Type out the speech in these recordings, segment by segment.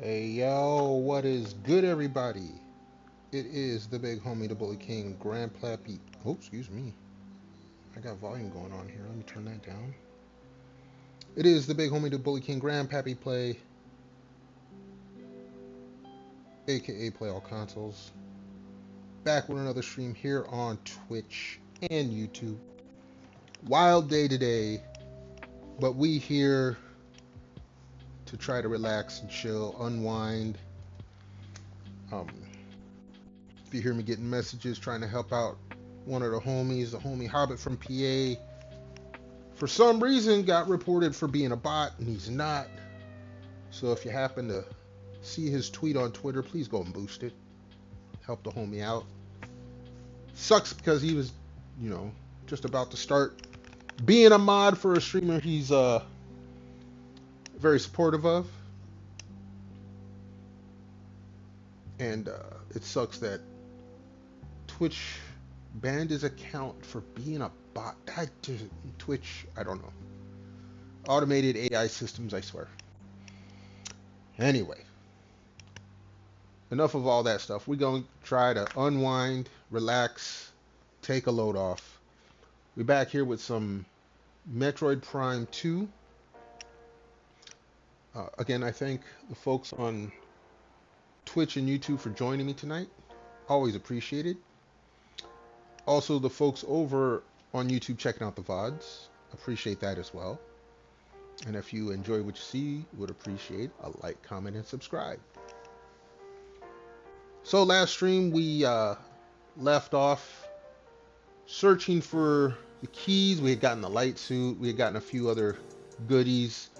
Hey yo, what is good, everybody? It is the big homie, the Bully King, Grandpappy. Oh, excuse me. I got volume going on here. Let me turn that down. It is the big homie, the Bully King, Grandpappy Play, aka Play All Consoles. Back with another stream here on Twitch and YouTube. Wild day today, but we here to try to relax and chill, unwind. If you hear me getting messages, trying to help out one of the homies, the homie Hobbit from PA, for some reason got reported for being a bot, and he's not. So if you happen to see his tweet on Twitter, please go and boost it. Help the homie out. Sucks because he was, just about to start being a mod for a streamer he's very supportive of. And it sucks that Twitch banned his account for being a bot. Twitch, I don't know. Automated AI systems, I swear. Anyway, enough of all that stuff. We're going to try to unwind, relax, take a load off. We're back here with some Metroid Prime 2. Again, I thank the folks on Twitch and YouTube for joining me tonight. Always appreciated. Also, the folks over on YouTube checking out the VODs. Appreciate that as well. And if you enjoy what you see, would appreciate a like, comment, and subscribe. So last stream we left off searching for the keys. We had gotten the light suit. We had gotten a few other goodies.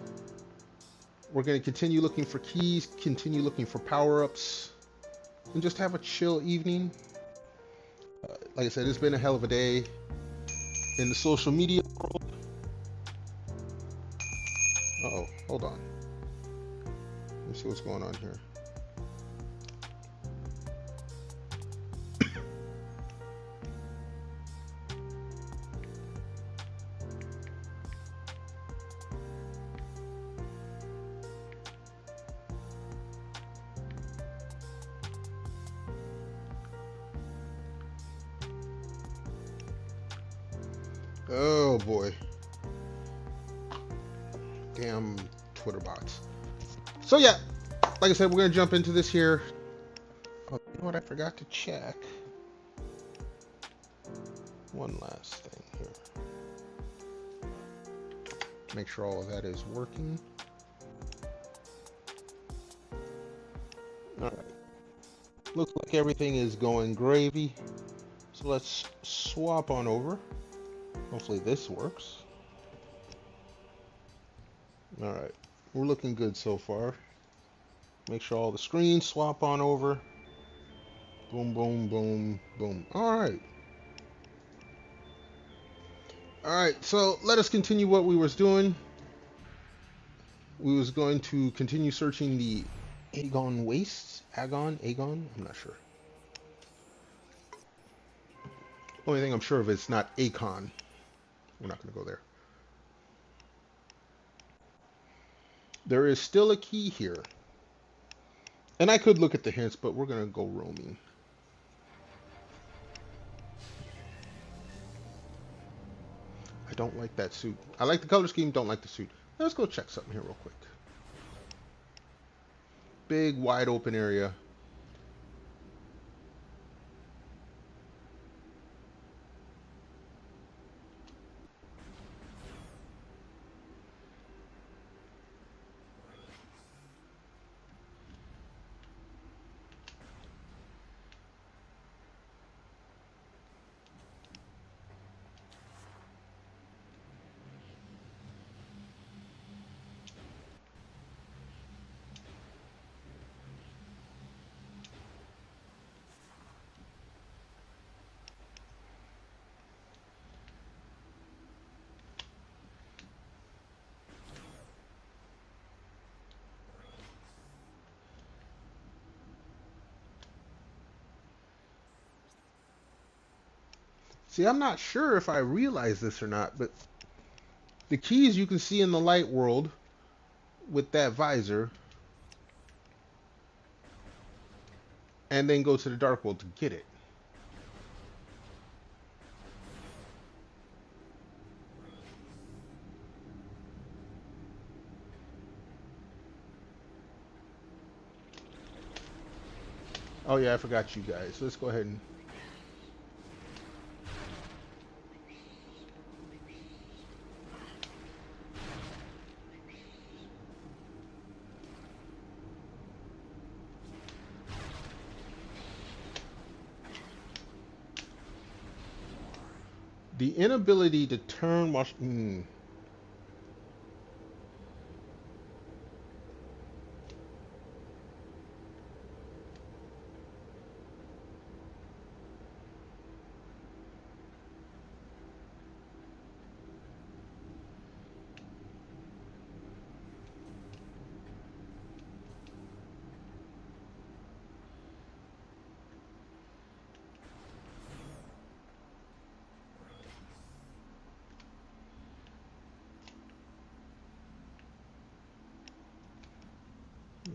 We're going to continue looking for keys, continue looking for power-ups, and just have a chill evening. Like I said, it's been a hell of a day in the social media world. Uh-oh, hold on. Let me see what's going on here. Oh boy. Damn Twitter bots. So yeah, like I said, we're gonna jump into this here. Oh, you know what I forgot to check? One last thing here. Make sure all of that is working. Alright. Looks like everything is going gravy. So let's swap on over. Hopefully this works. Alright, we're looking good so far. Make sure all the screens swap on over. Boom, boom, boom, boom. Alright. Alright, so let us continue what we was doing. We was going to continue searching the Agon wastes. Agon? I'm not sure. Only thing I'm sure of is not Akon. We're not going to go there. There is still a key here. And I could look at the hints, but we're going to go roaming. I don't like that suit. I like the color scheme, don't like the suit. Let's go check something here real quick. Big, wide open area. See, I'm not sure if I realize this or not, but the keys you can see in the light world with that visor and then go to the Dark World to get it. Oh yeah, I forgot you guys. Let's go ahead and... The inability to turn...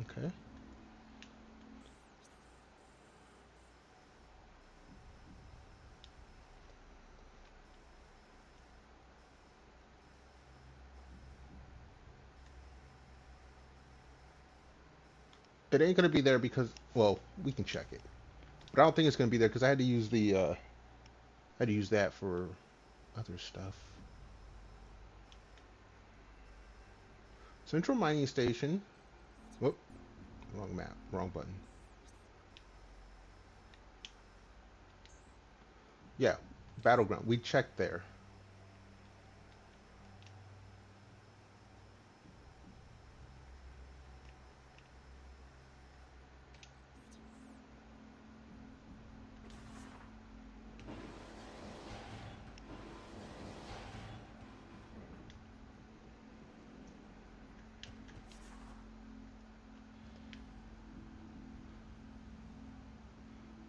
Okay. It ain't gonna be there because, well, we can check it, but I don't think it's gonna be there because I had to use the I had to use that for other stuff. Central Mining Station. Whoop, wrong map, wrong button. Yeah, Battleground. We checked there.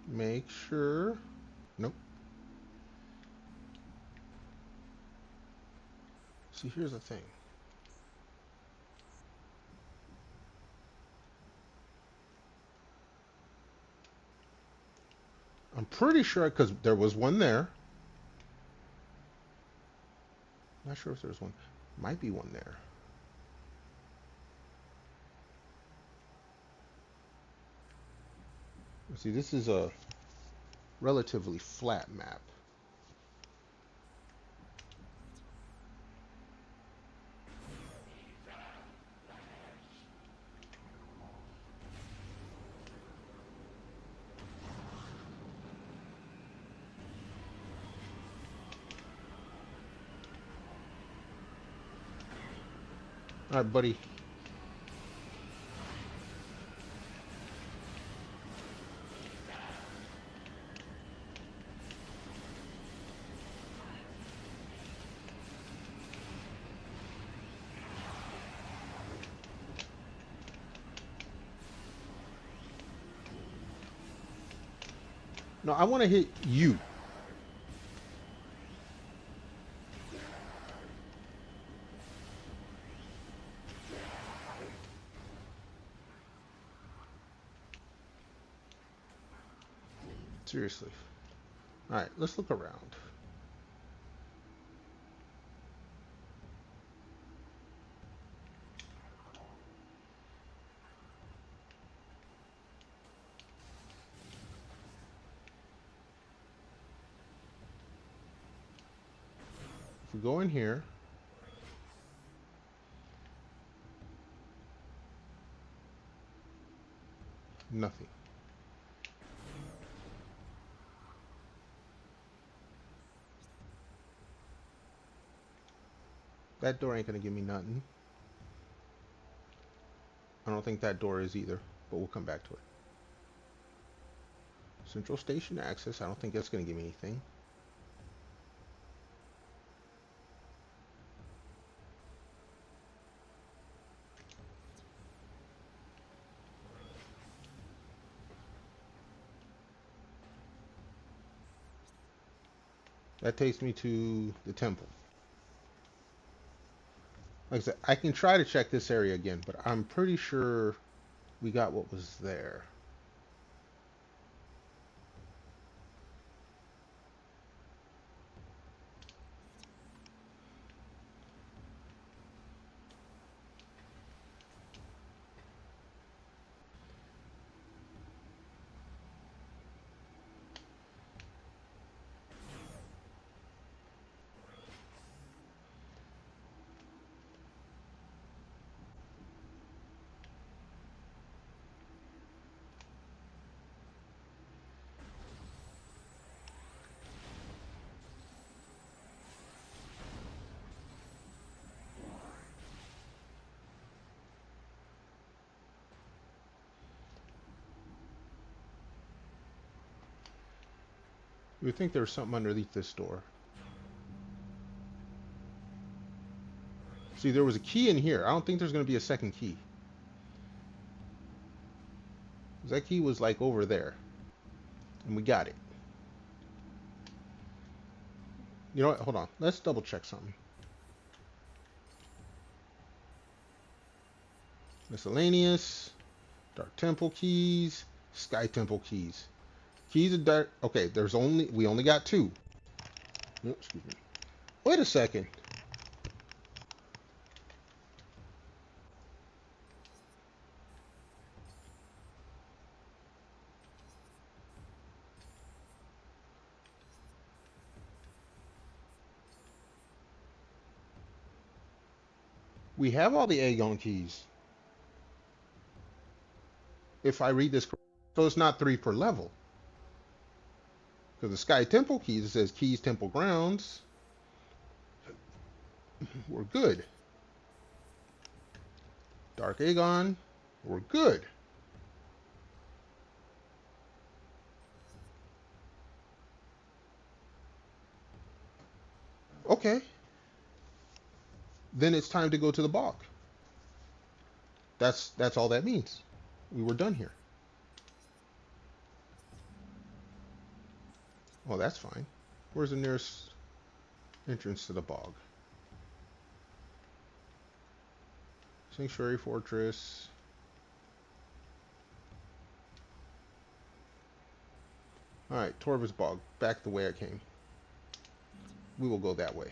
Make sure. Nope. See, here's the thing. I'm pretty sure, because there was one there. Not sure if there's one. Might be one there. See, this is a relatively flat map. All right, buddy. No, I want to hit you. Seriously. All right, let's look around. If we go in here, nothing. That door ain't gonna give me nothing. I don't think that door is either, but we'll come back to it. Central Station access, I don't think that's gonna give me anything. That takes me to the temple. Like I said, I can try to check this area again, but I'm pretty sure we got what was there. You would think there was something underneath this door. See, there was a key in here. I don't think there's going to be a second key. That key was like over there. And we got it. You know what? Hold on. Let's double check something. Miscellaneous. Dark Temple keys. Sky Temple keys. Keys of dark. Okay, we only got 2. Oh, excuse me. Wait a second. We have all the Aegon keys. If I read this correctly. So it's not 3 per level. Because the Sky Temple keys, it says keys, temple grounds. We're good. Dark Aegon. We're good. Okay. Then it's time to go to the bog. That's all that means. We were done here. Oh, that's fine. Where's the nearest entrance to the bog? Sanctuary Fortress. Alright, Torva's Bog. Back the way I came. We will go that way.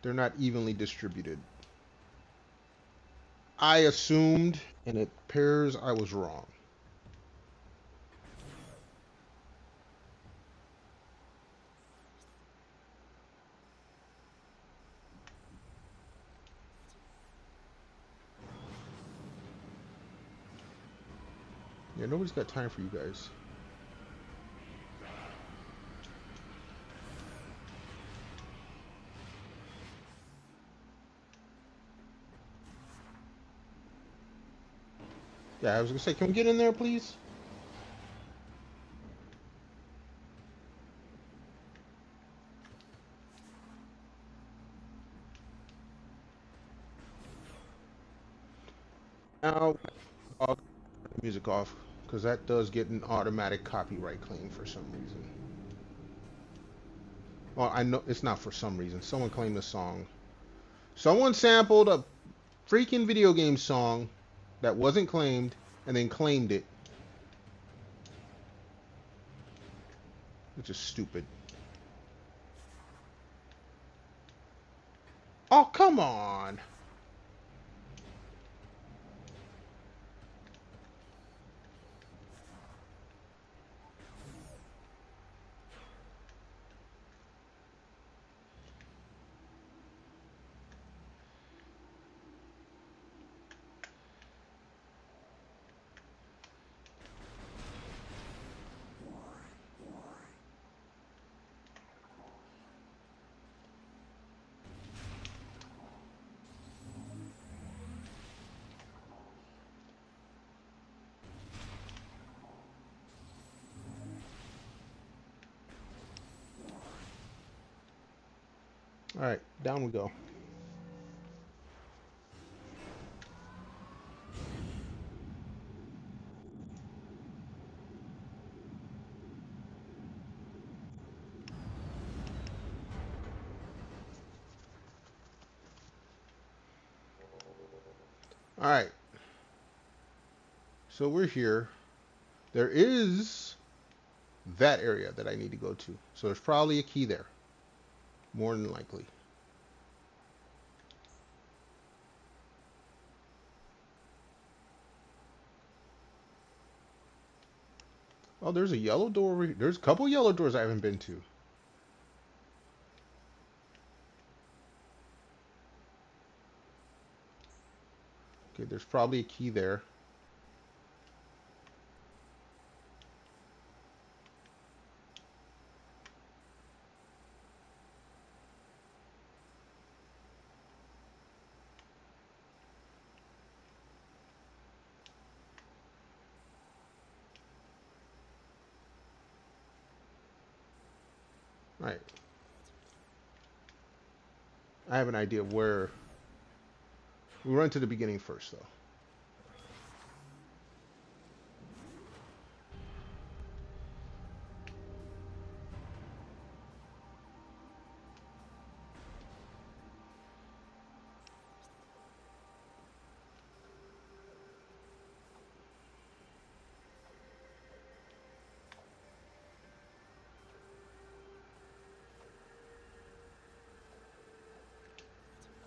They're not evenly distributed. I assumed, and it appears I was wrong. Yeah, nobody's got time for you guys. Yeah, I was gonna say, can we get in there, please? Now, I'll turn the music off, because that does get an automatic copyright claim for some reason. Well, I know it's not for some reason. Someone claimed the song. Someone sampled a freaking video game song that wasn't claimed, and then claimed it. Which is stupid. Oh, come on! Alright, down we go. Alright. So we're here. There is that area that I need to go to. So there's probably a key there. More than likely. Oh, there's a yellow door over here. There's a couple yellow doors I haven't been to. Okay, there's probably a key there. All right. I have an idea of where we run to the beginning first, though.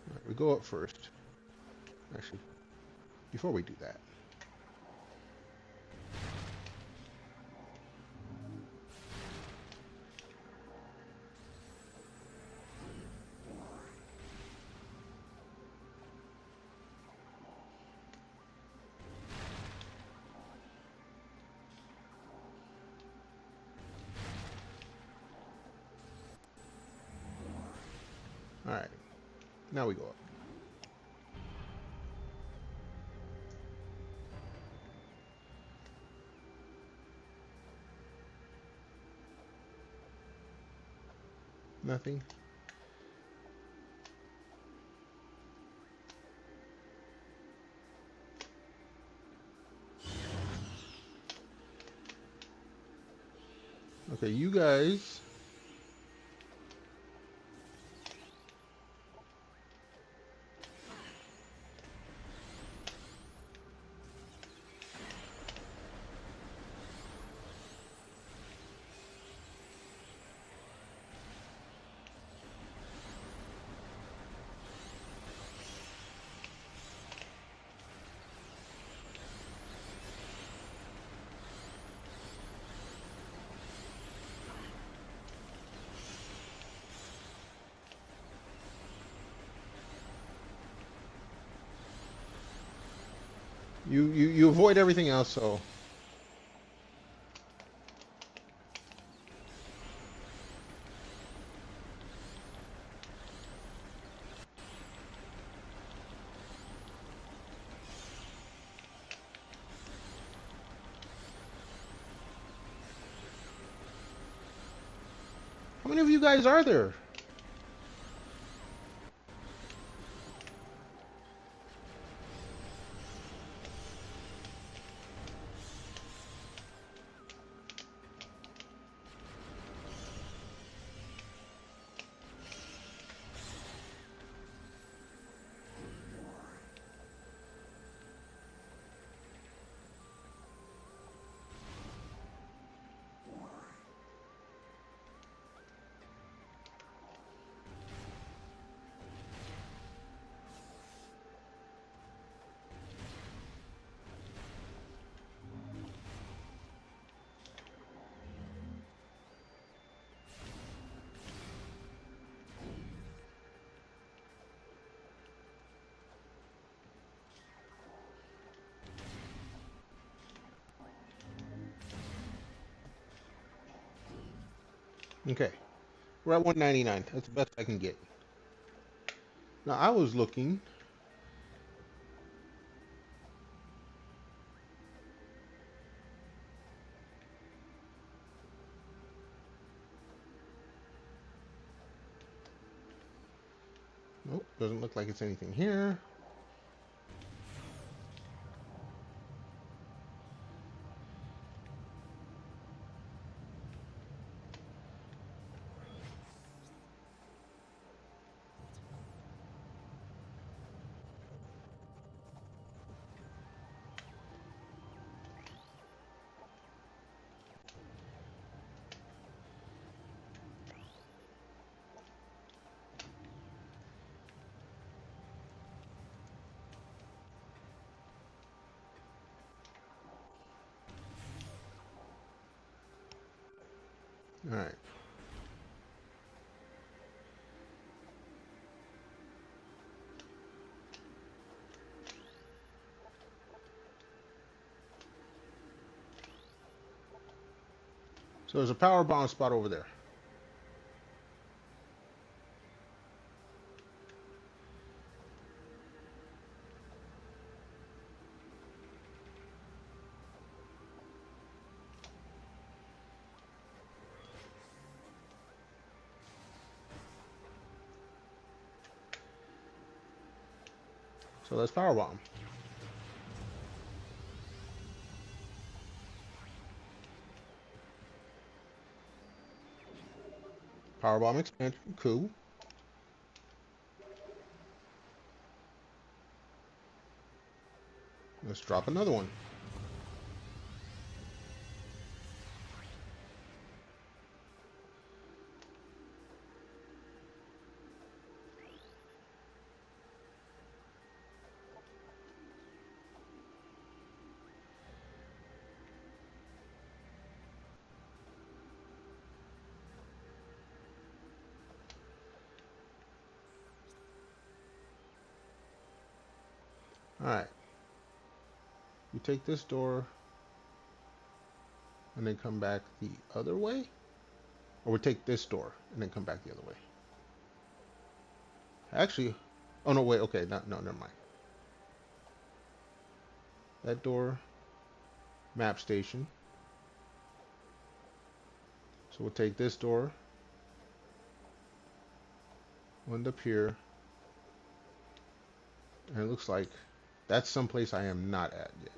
All right, we go up first. Actually, before we do that. All right, now we go up. Nothing. Okay, you guys. You avoid everything else, so how many of you guys are there? Okay, we're at 199. That's the best I can get. Now I was looking. Nope, doesn't look like it's anything here. All right. So there's a power bomb spot over there. So let's power bomb. Power bomb expansion. Cool. Let's drop another one. Alright. You take this door and then come back the other way? Or we take this door and then come back the other way? Actually, oh no, wait, okay, no, never mind. That door, map station. So we'll take this door, end up here, and it looks like that's someplace I am not at yet.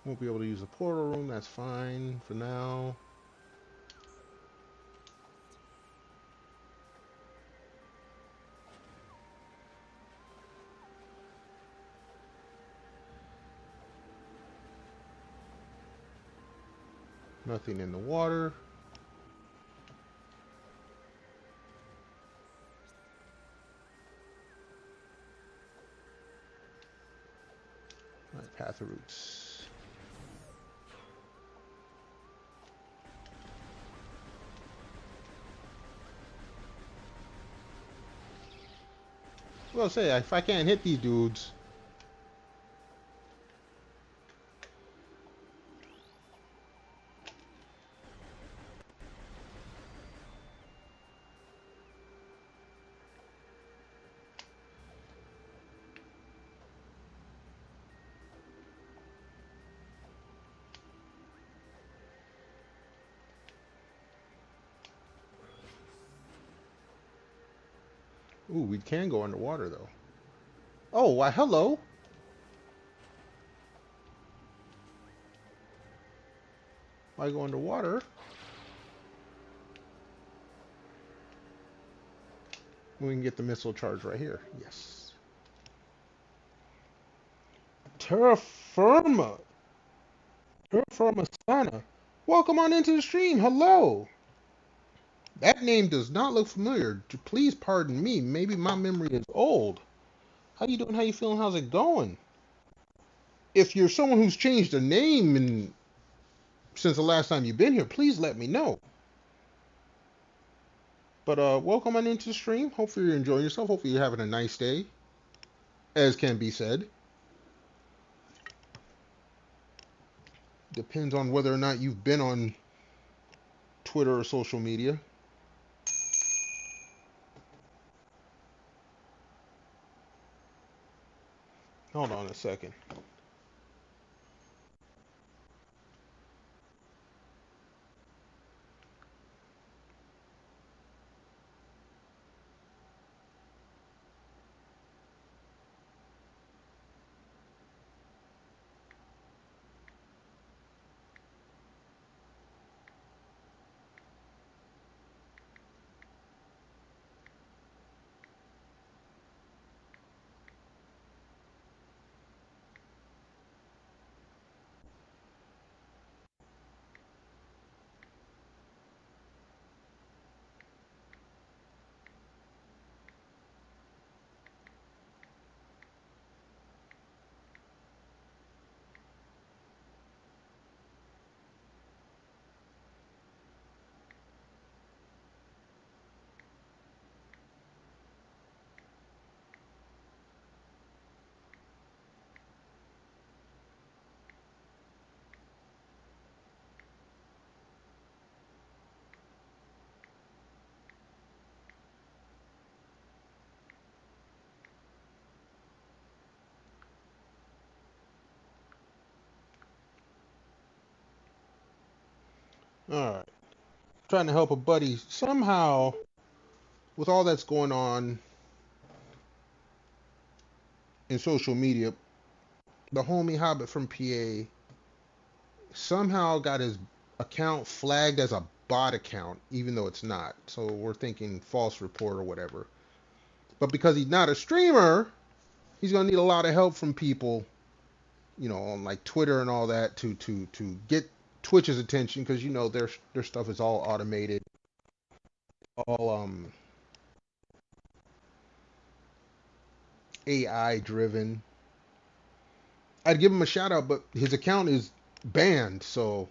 Won't be able to use the portal room, that's fine for now. Nothing in the water. Alright, path of roots. Well, say, if I can't hit these dudes. Ooh, we can go underwater, though. Oh, why, hello. Why go underwater? We can get the missile charge right here. Yes. Terra Firma. Terra Firma Sana. Welcome on into the stream. Hello. That name does not look familiar. Please pardon me. Maybe my memory is old. How you doing? How you feeling? How's it going? If you're someone who's changed a name since the last time you've been here, please let me know. But welcome on into the stream. Hopefully you're enjoying yourself. Hopefully you're having a nice day, as can be said. Depends on whether or not you've been on Twitter or social media. Hold on a second. All right. Trying to help a buddy somehow with all that's going on in social media, the homie Hobbit from PA somehow got his account flagged as a bot account, even though it's not. So we're thinking false report or whatever. But because he's not a streamer, he's gonna need a lot of help from people, you know, on like Twitter and all that to get Twitch's attention, because you know their stuff is all automated, all AI driven. I'd give him a shout out, but his account is banned. So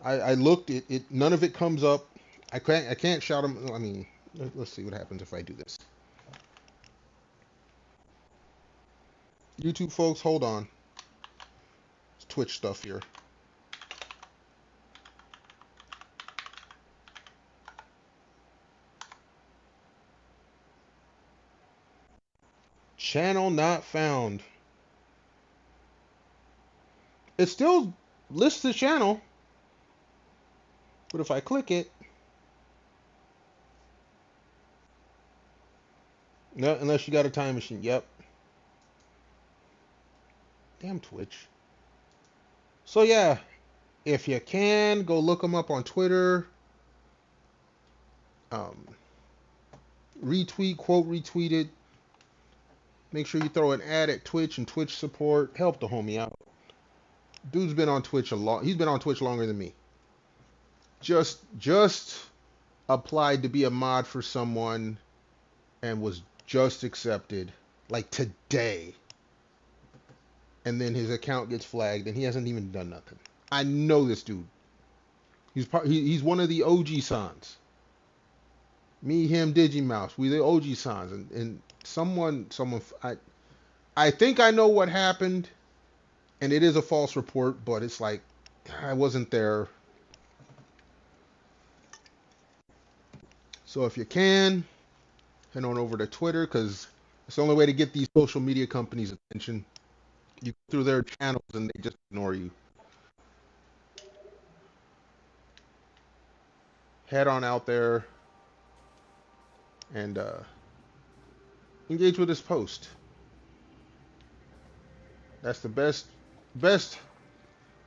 I looked, it none of it comes up. I can't shout him. I mean, let's see what happens if I do this. YouTube folks, hold on. It's Twitch stuff here. Channel not found. It still lists the channel, but if I click it, no, unless you got a time machine. Yep. Damn Twitch. So yeah, if you can, go look them up on Twitter. Retweet, quote retweet it. Make sure you throw an ad at Twitch and Twitch support. Help the homie out. Dude's been on Twitch a lot. He's been on Twitch longer than me. Just applied to be a mod for someone and was just accepted like today. And then his account gets flagged and he hasn't even done nothing. I know this dude. He's one of the OG sons. Me, him, Digimouse. We the OG sons. And someone I think I know what happened, and it is a false report, but it's like I wasn't there. So if you can, head on over to Twitter, because it's the only way to get these social media companies' attention. You go through their channels and they just ignore you. Head on out there and engage with this post. That's the best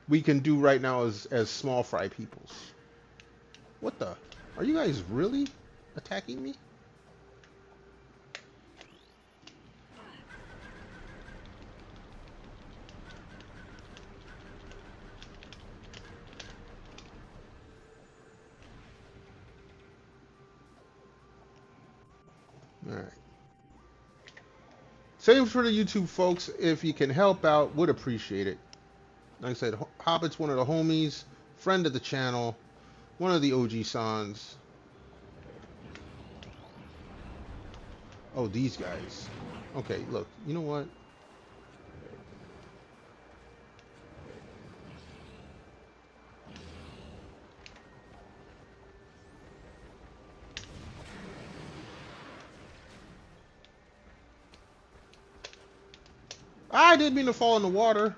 we can do right now as small fry peoples. What the? Are you guys really attacking me? Alright. Same for the YouTube folks. If you can help out, would appreciate it. Like I said, Hobbit's one of the homies, friend of the channel, one of the OG sons. Oh, these guys. Okay, look, you know what? I didn't mean to fall in the water.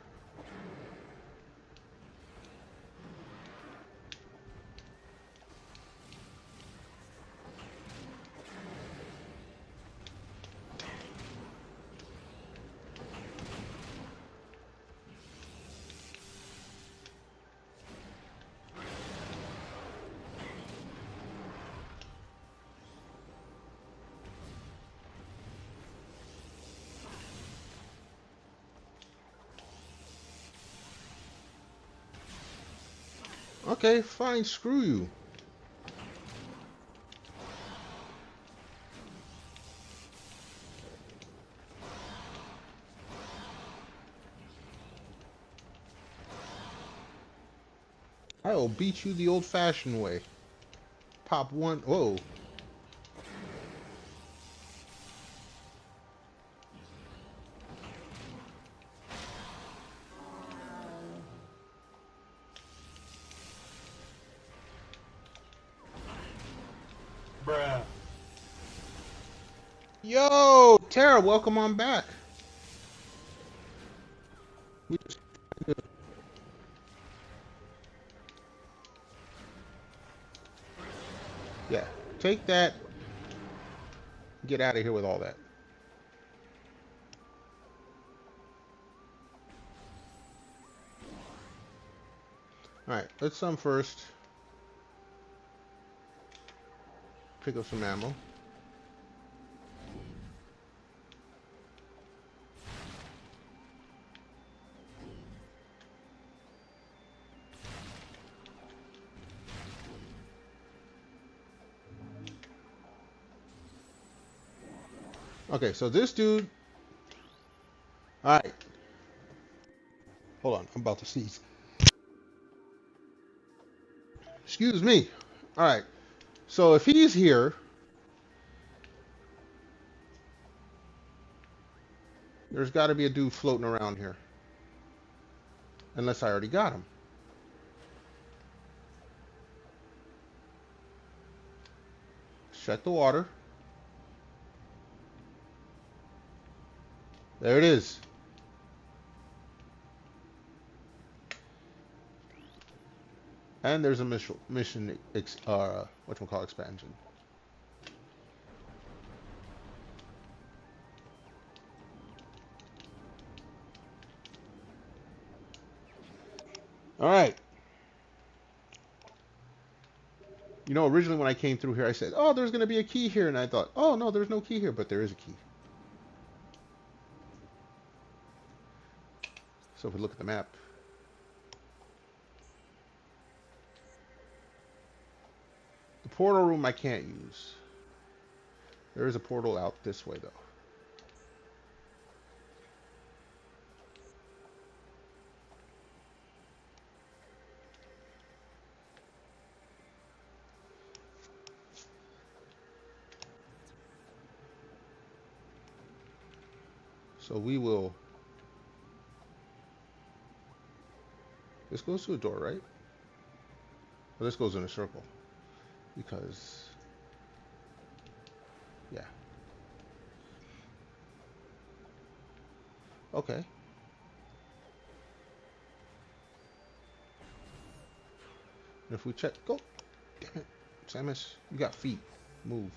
Okay, fine, screw you. I will beat you the old-fashioned way. Pop one. Whoa. Bruh. Yo, Tara, welcome on back. Yeah, take that. Get out of here with all that. Alright, let's first pick up some ammo. Okay, so this dude. Alright. Hold on, I'm about to sneeze. Excuse me. Alright. So if he's here, there's got to be a dude floating around here. Unless I already got him. Shut the water. There it is. And there's a mission whatchamacallit expansion. All right. You know, originally when I came through here, I said, oh, there's going to be a key here. And I thought, oh, no, there's no key here. But there is a key. So if we look at the map. The portal room I can't use. There is a portal out this way, though. So we will... This goes to a door, right? Well, this goes in a circle. Because... Yeah. Okay. And if we check... Go! Damn it. Samus, you got feet. Move.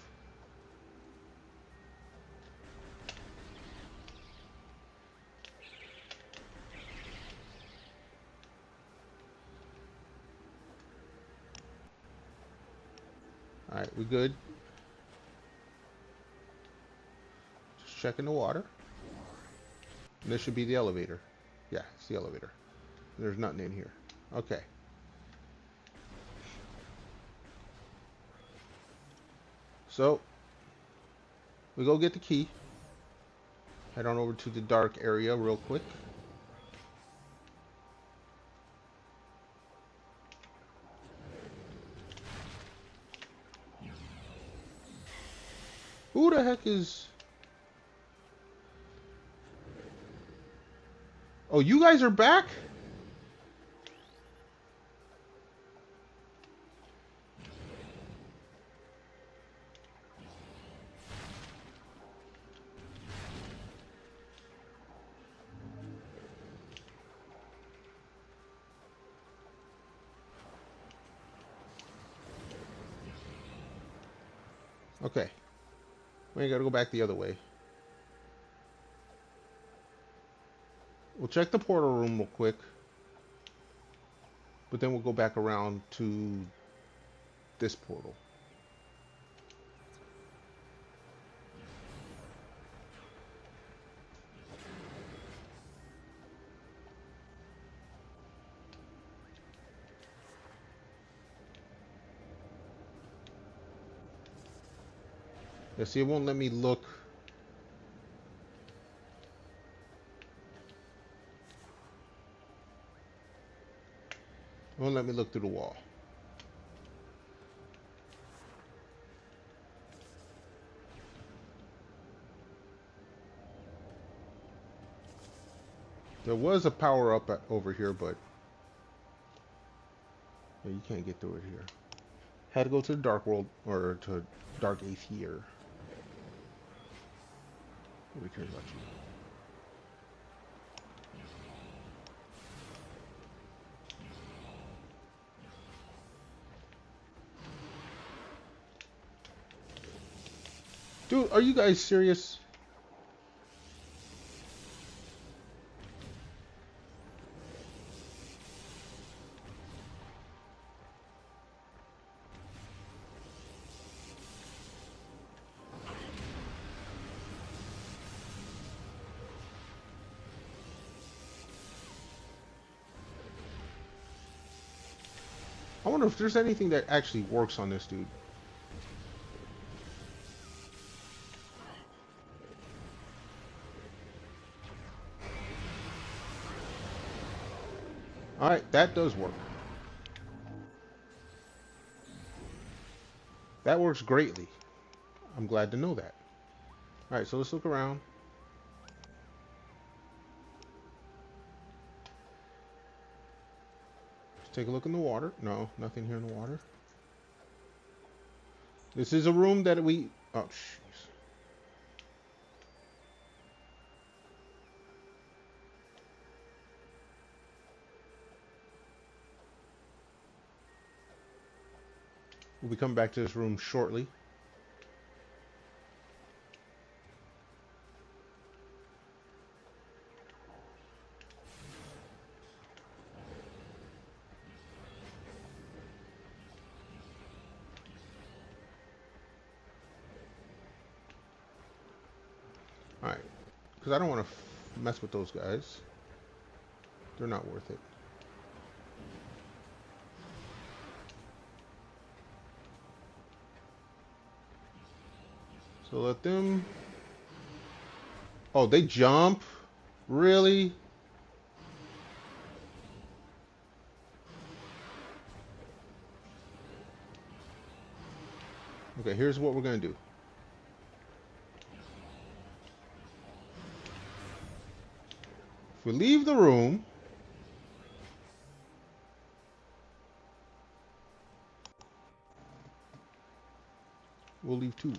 Alright, we good. Just checking the water. And this should be the elevator. Yeah, it's the elevator. There's nothing in here. Okay. So, we go get the key. Head on over to the dark area real quick. Who the heck is... Oh, you guys are back? Okay. We gotta go back the other way. We'll check the portal room real quick. But then we'll go back around to this portal. Yeah, see, it won't let me look. It won't let me look through the wall. There was a power up over here, but yeah, you can't get through it here. Had to go to the dark world, or to dark Aether. Nobody cares about you. Dude, are you guys serious? I wonder if there's anything that actually works on this dude. Alright, that does work. That works greatly. I'm glad to know that. Alright, so let's look around. Let's take a look in the water. No, nothing here in the water. This is a room that we... Oh, jeez. We'll be coming back to this room shortly. Alright. Because I don't want to mess with those guys. They're not worth it. So let them... Oh, they jump? Really? Okay, here's what we're going to do. If we leave the room... We'll leave two.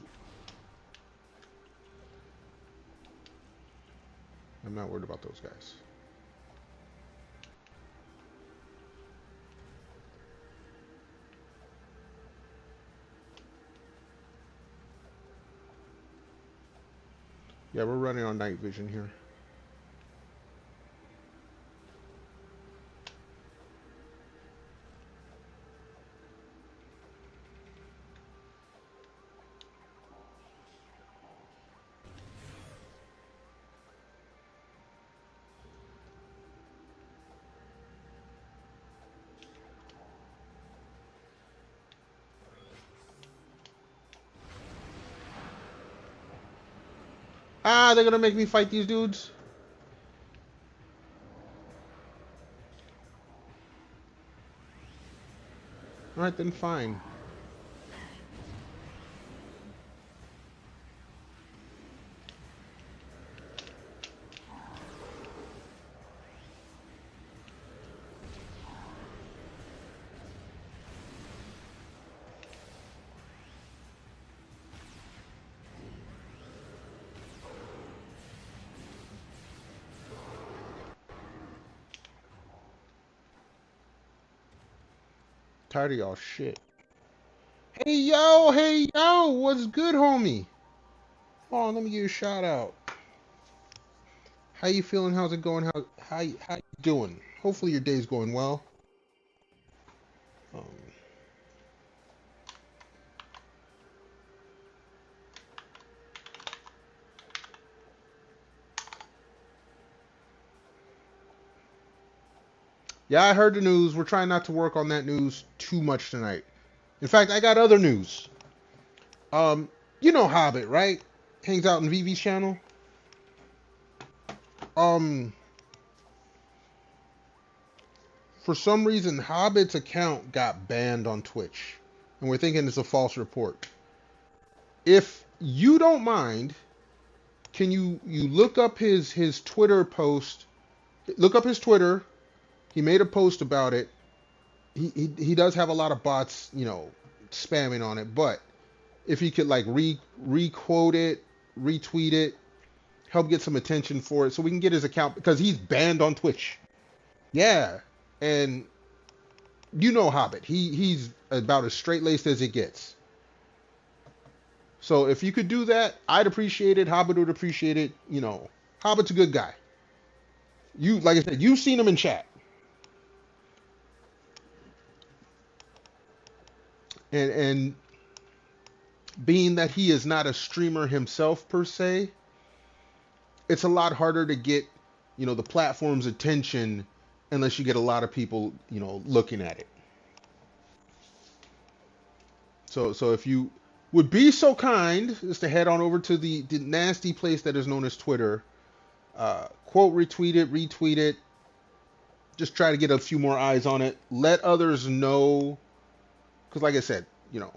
I'm not worried about those guys. Yeah, we're running on night vision here. Ah, they're gonna make me fight these dudes. Alright, then fine. Tired of y'all shit. Hey yo, what's good, homie? Hold on, let me give you a shout out. How you feeling? How's it going? How you doing? Hopefully your day's going well. Yeah, I heard the news. We're trying not to work on that news too much tonight. In fact, I got other news. You know Hobbit, right? Hangs out in VV's channel. For some reason, Hobbit's account got banned on Twitch. And we're thinking it's a false report. If you don't mind, can you look up his Twitter post? Look up his Twitter. He made a post about it. He does have a lot of bots, you know, spamming on it. But if he could like re-quote it, retweet it, help get some attention for it so we can get his account, because he's banned on Twitch. Yeah. And you know Hobbit. He's about as straight-laced as it gets. So if you could do that, I'd appreciate it. Hobbit would appreciate it. You know, Hobbit's a good guy. You, like I said, you've seen him in chat. And being that he is not a streamer himself per se, it's a lot harder to get, you know, the platform's attention unless you get a lot of people, you know, looking at it. So if you would be so kind as to head on over to the nasty place that is known as Twitter, quote retweet it, retweet it, just try to get a few more eyes on it. Let others know, because like I said, you know,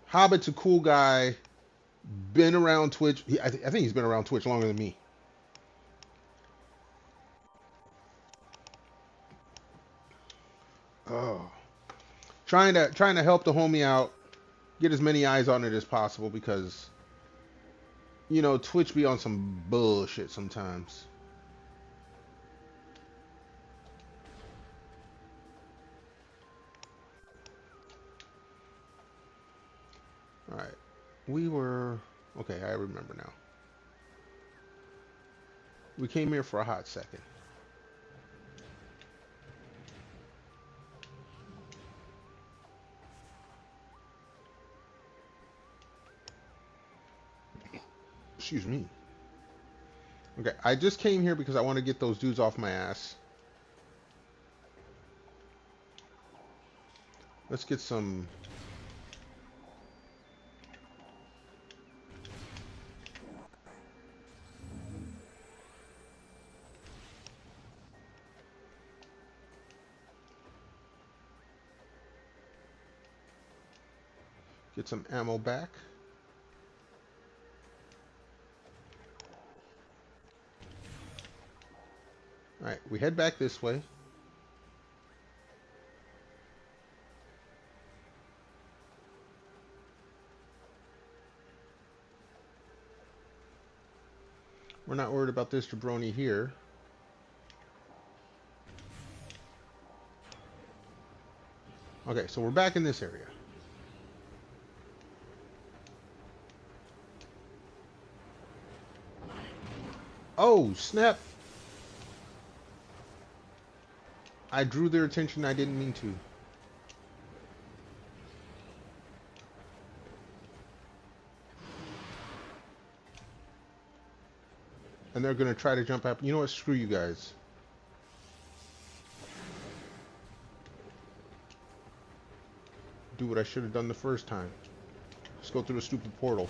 Hobbit's a cool guy, been around Twitch. I think he's been around Twitch longer than me. Oh, trying to help the homie out, get as many eyes on it as possible, because you know Twitch be on some bullshit sometimes. All right, we were okay. I remember now. We came here for a hot second. Excuse me. Okay, I just came here because I want to get those dudes off my ass. Let's get some... Get some ammo back. Alright, we head back this way. We're not worried about this jabroni here. Okay, so we're back in this area. Oh, snap! I drew their attention. I didn't mean to. And they're going to try to jump up. You know what? Screw you guys. Do what I should have done the first time. Just go through the stupid portal.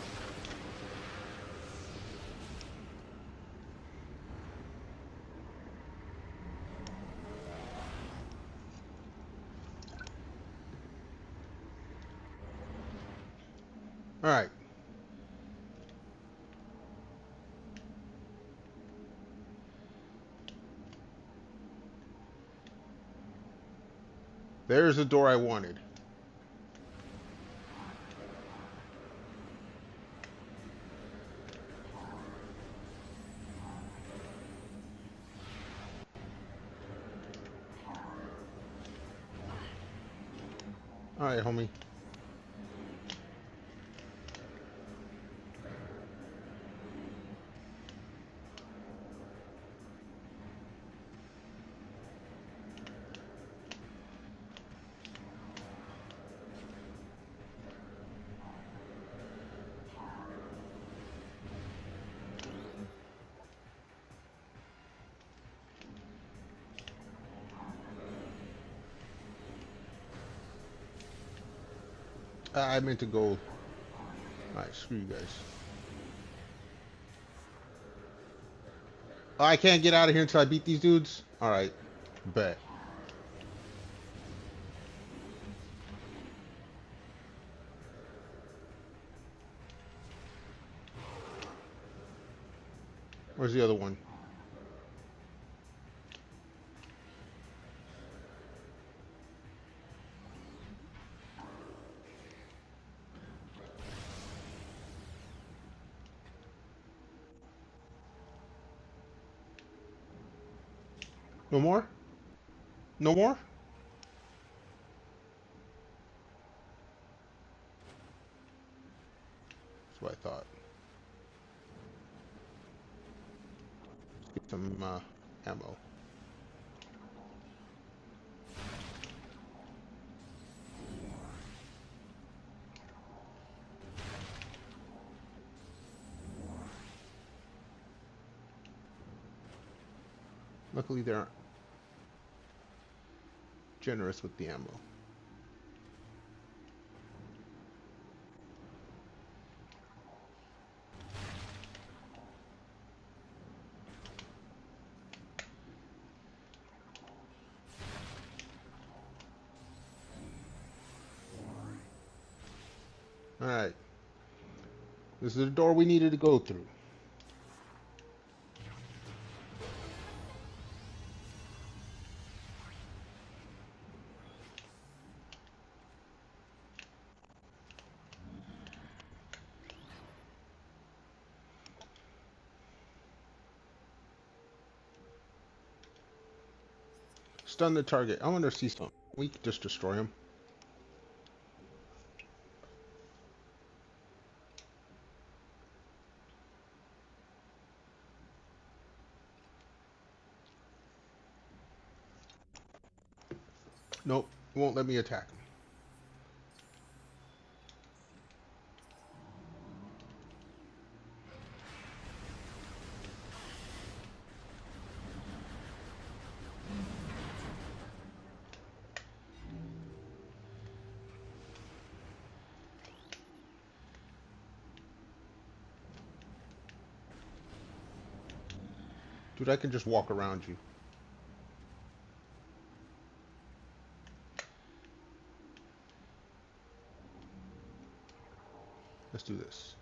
Alright. There's the door I wanted. Alright, homie. I meant to go. Alright, screw you guys. Oh, I can't get out of here until I beat these dudes? Alright, bet. Where's the other one? No more? No more? Get some ammo. Luckily, they're generous with the ammo. Alright. This is the door we needed to go through. Stun the target. I wonder if see something. We could just destroy him. Nope, it won't let me attack him. Dude, I can just walk around you. Let's do this.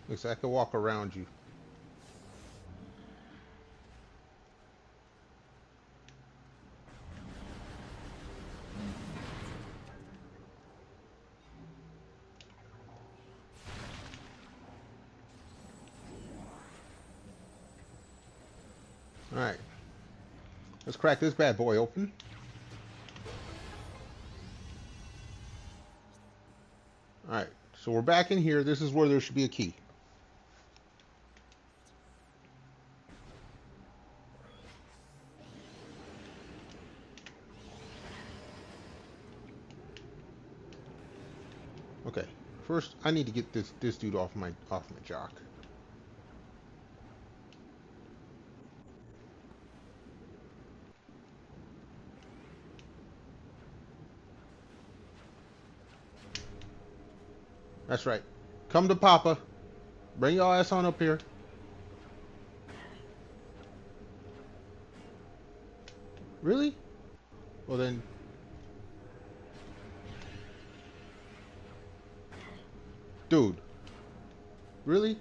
Looks like I can walk around you. Alright. Let's crack this bad boy open. Alright, so we're back in here. This is where there should be a key. Okay, first I need to get this dude off my jock. That's right. Come to Papa. Bring your ass on up here. Really? Well then. Dude. Really?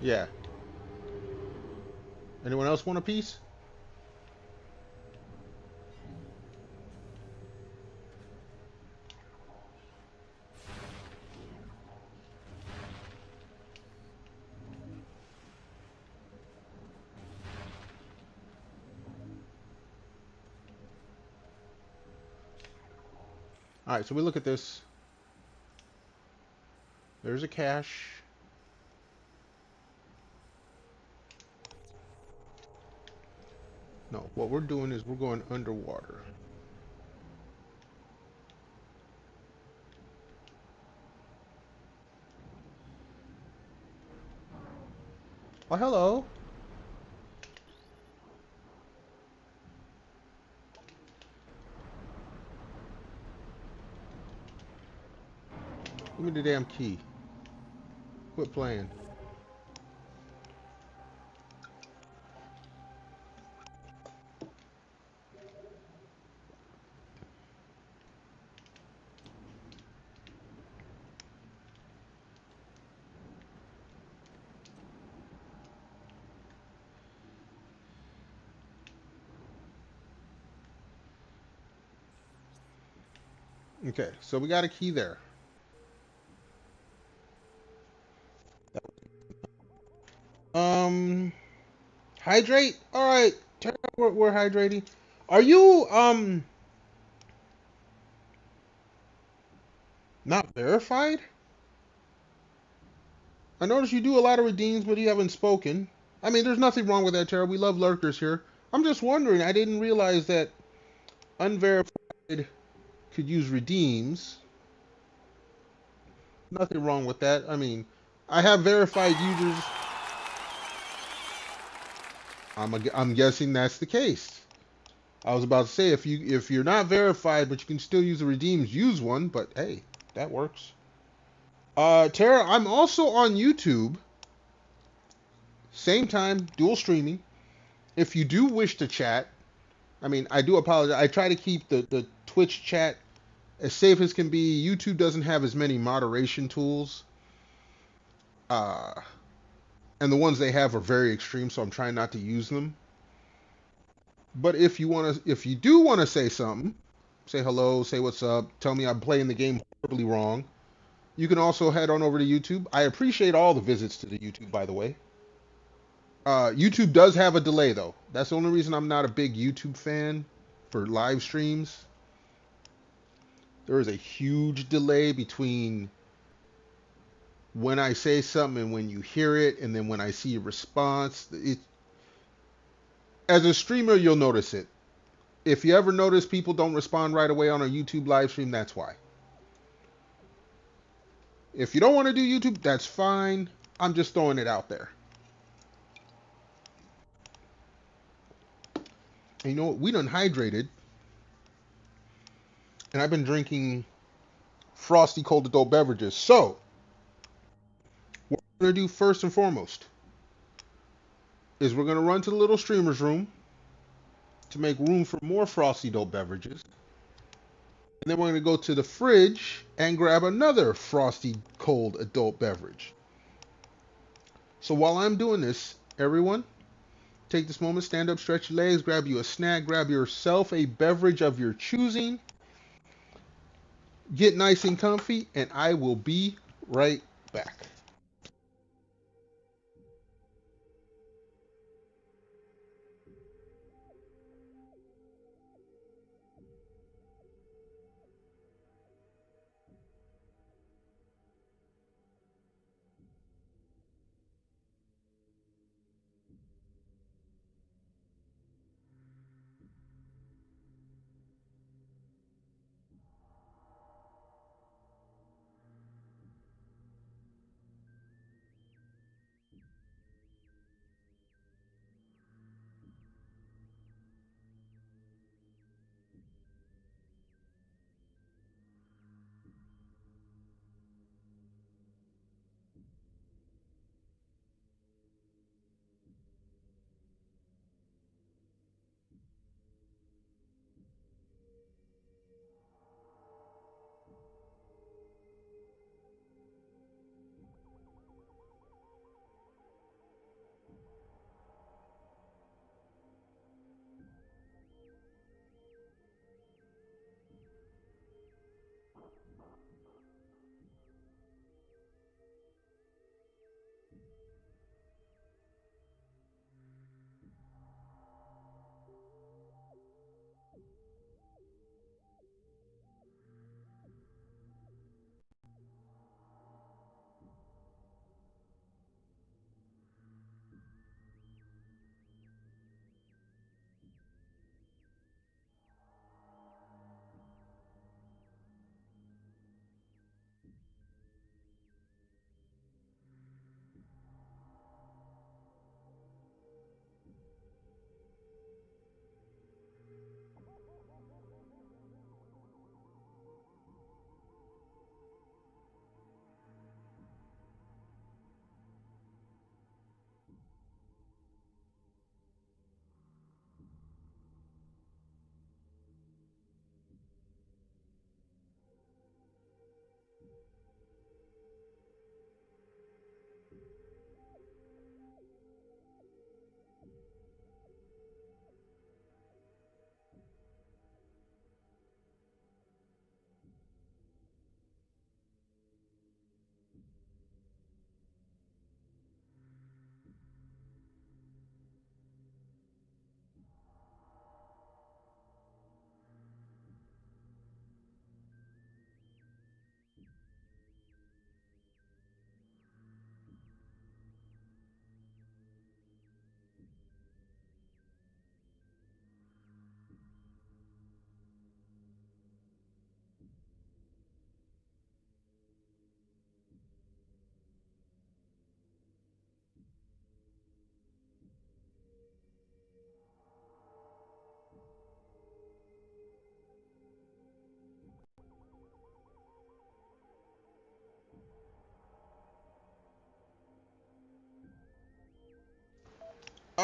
Yeah. Anyone else want a piece? Alright, so we look at this. There's a cache. No, what we're doing is we're going underwater. Oh, hello. Give me the damn key. Quit playing. Okay, so we got a key there. Hydrate. All right, Tara, we're hydrating. Are you not verified? I noticed you do a lot of redeems, but you haven't spoken. I mean, there's nothing wrong with that, Tara. We love lurkers here. I'm just wondering. I didn't realize that unverified could use redeems. Nothing wrong with that. I mean, I have verified users. I'm guessing that's the case. I was about to say if you're not verified but you can still use the redeems, use one. But hey, that works. Tara, I'm also on YouTube. Same time, dual streaming. If you do wish to chat, I mean, I do apologize. I try to keep the Twitch chat as safe as can be. YouTube doesn't have as many moderation tools. And the ones they have are very extreme, so I'm trying not to use them. But if you do want to say something, say hello, say what's up, tell me I'm playing the game horribly wrong, you can also head on over to YouTube. I appreciate all the visits to the YouTube, by the way. YouTube does have a delay, though. That's the only reason I'm not a big YouTube fan for live streams. There is a huge delay between when I say something and when you hear it, and then when I see a response. As a streamer, you'll notice it. If you ever notice people don't respond right away on a YouTube live stream, that's why. If you don't want to do YouTube, that's fine. I'm just throwing it out there. And you know what? We done hydrated. And I've been drinking frosty cold adult beverages. So, what we're going to do first and foremost is we're going to run to the little streamer's room to make room for more frosty adult beverages. And then we're going to go to the fridge and grab another frosty cold adult beverage. So while I'm doing this, everyone, take this moment, stand up, stretch your legs, grab you a snack, grab yourself a beverage of your choosing, get nice and comfy, and I will be right back.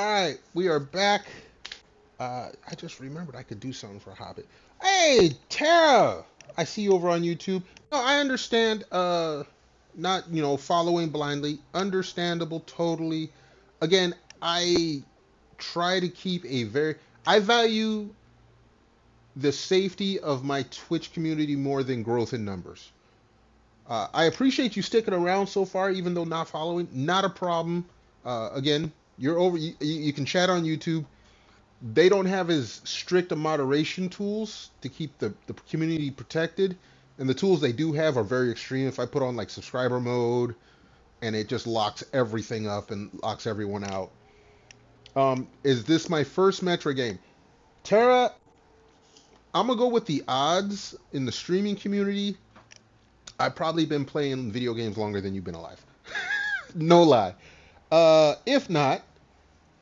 All right, we are back. I just remembered I could do something for Hobbit. Hey, Tara! I see you over on YouTube. No, I understand. Not following blindly. Understandable, totally. Again, I try to keep a very. I value the safety of my Twitch community more than growth in numbers. I appreciate you sticking around so far, even though not following. Not a problem. Again, you're over. You can chat on YouTube. They don't have as strict a moderation tools to keep the community protected, and the tools they do have are very extreme. If I put on like subscriber mode, and it just locks everything up and locks everyone out. Is this my first Metroid game? Tara, I'm gonna go with the odds in the streaming community. I've probably been playing video games longer than you've been alive. No lie. If not,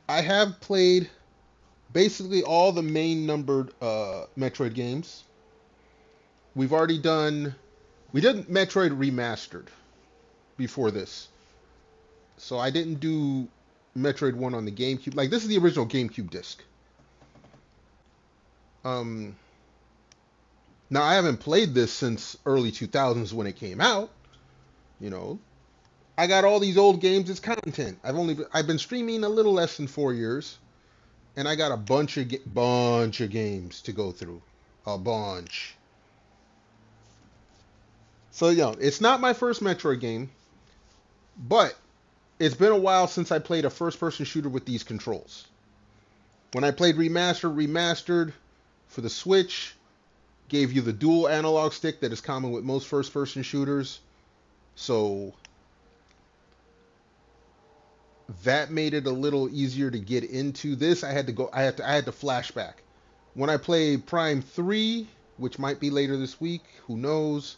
I have played basically all the main numbered Metroid games. We did Metroid Remastered before this. So I didn't do Metroid 1 on the GameCube. Like, this is the original GameCube disc. Now, I haven't played this since early 2000s when it came out. I got all these old games as content. I've been streaming a little less than 4 years, and I got a bunch of games to go through. A bunch. So, it's not my first Metroid game, but it's been a while since I played a first-person shooter with these controls. When I played Remastered for the Switch, gave you the dual analog stick that is common with most first-person shooters. So that made it a little easier to get into this. I had to flashback. When I play Prime 3, which might be later this week, who knows,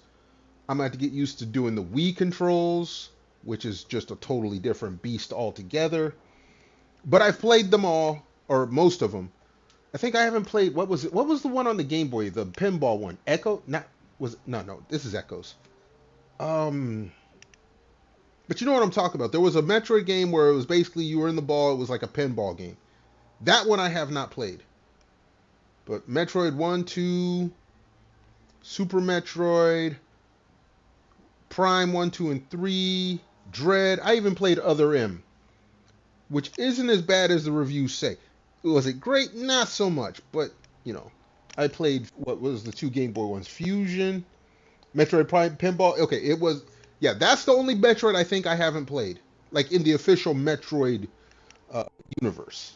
I'm going to have to get used to doing the Wii controls, which is just a totally different beast altogether. But I've played them all, or most of them. I think I haven't played, what was the one on the Game Boy, the pinball one? Echo? No, this is Echoes. But you know what I'm talking about. There was a Metroid game where it was basically you were in the ball, it was like a pinball game. That one I have not played. But Metroid 1, 2, Super Metroid, Prime 1, 2, and 3, Dread. I even played Other M, which isn't as bad as the reviews say. Was it great? Not so much, but, I played, what was the 2 Game Boy ones? Fusion, Metroid Prime, Pinball. Okay, it was, that's the only Metroid I think I haven't played, like in the official Metroid universe.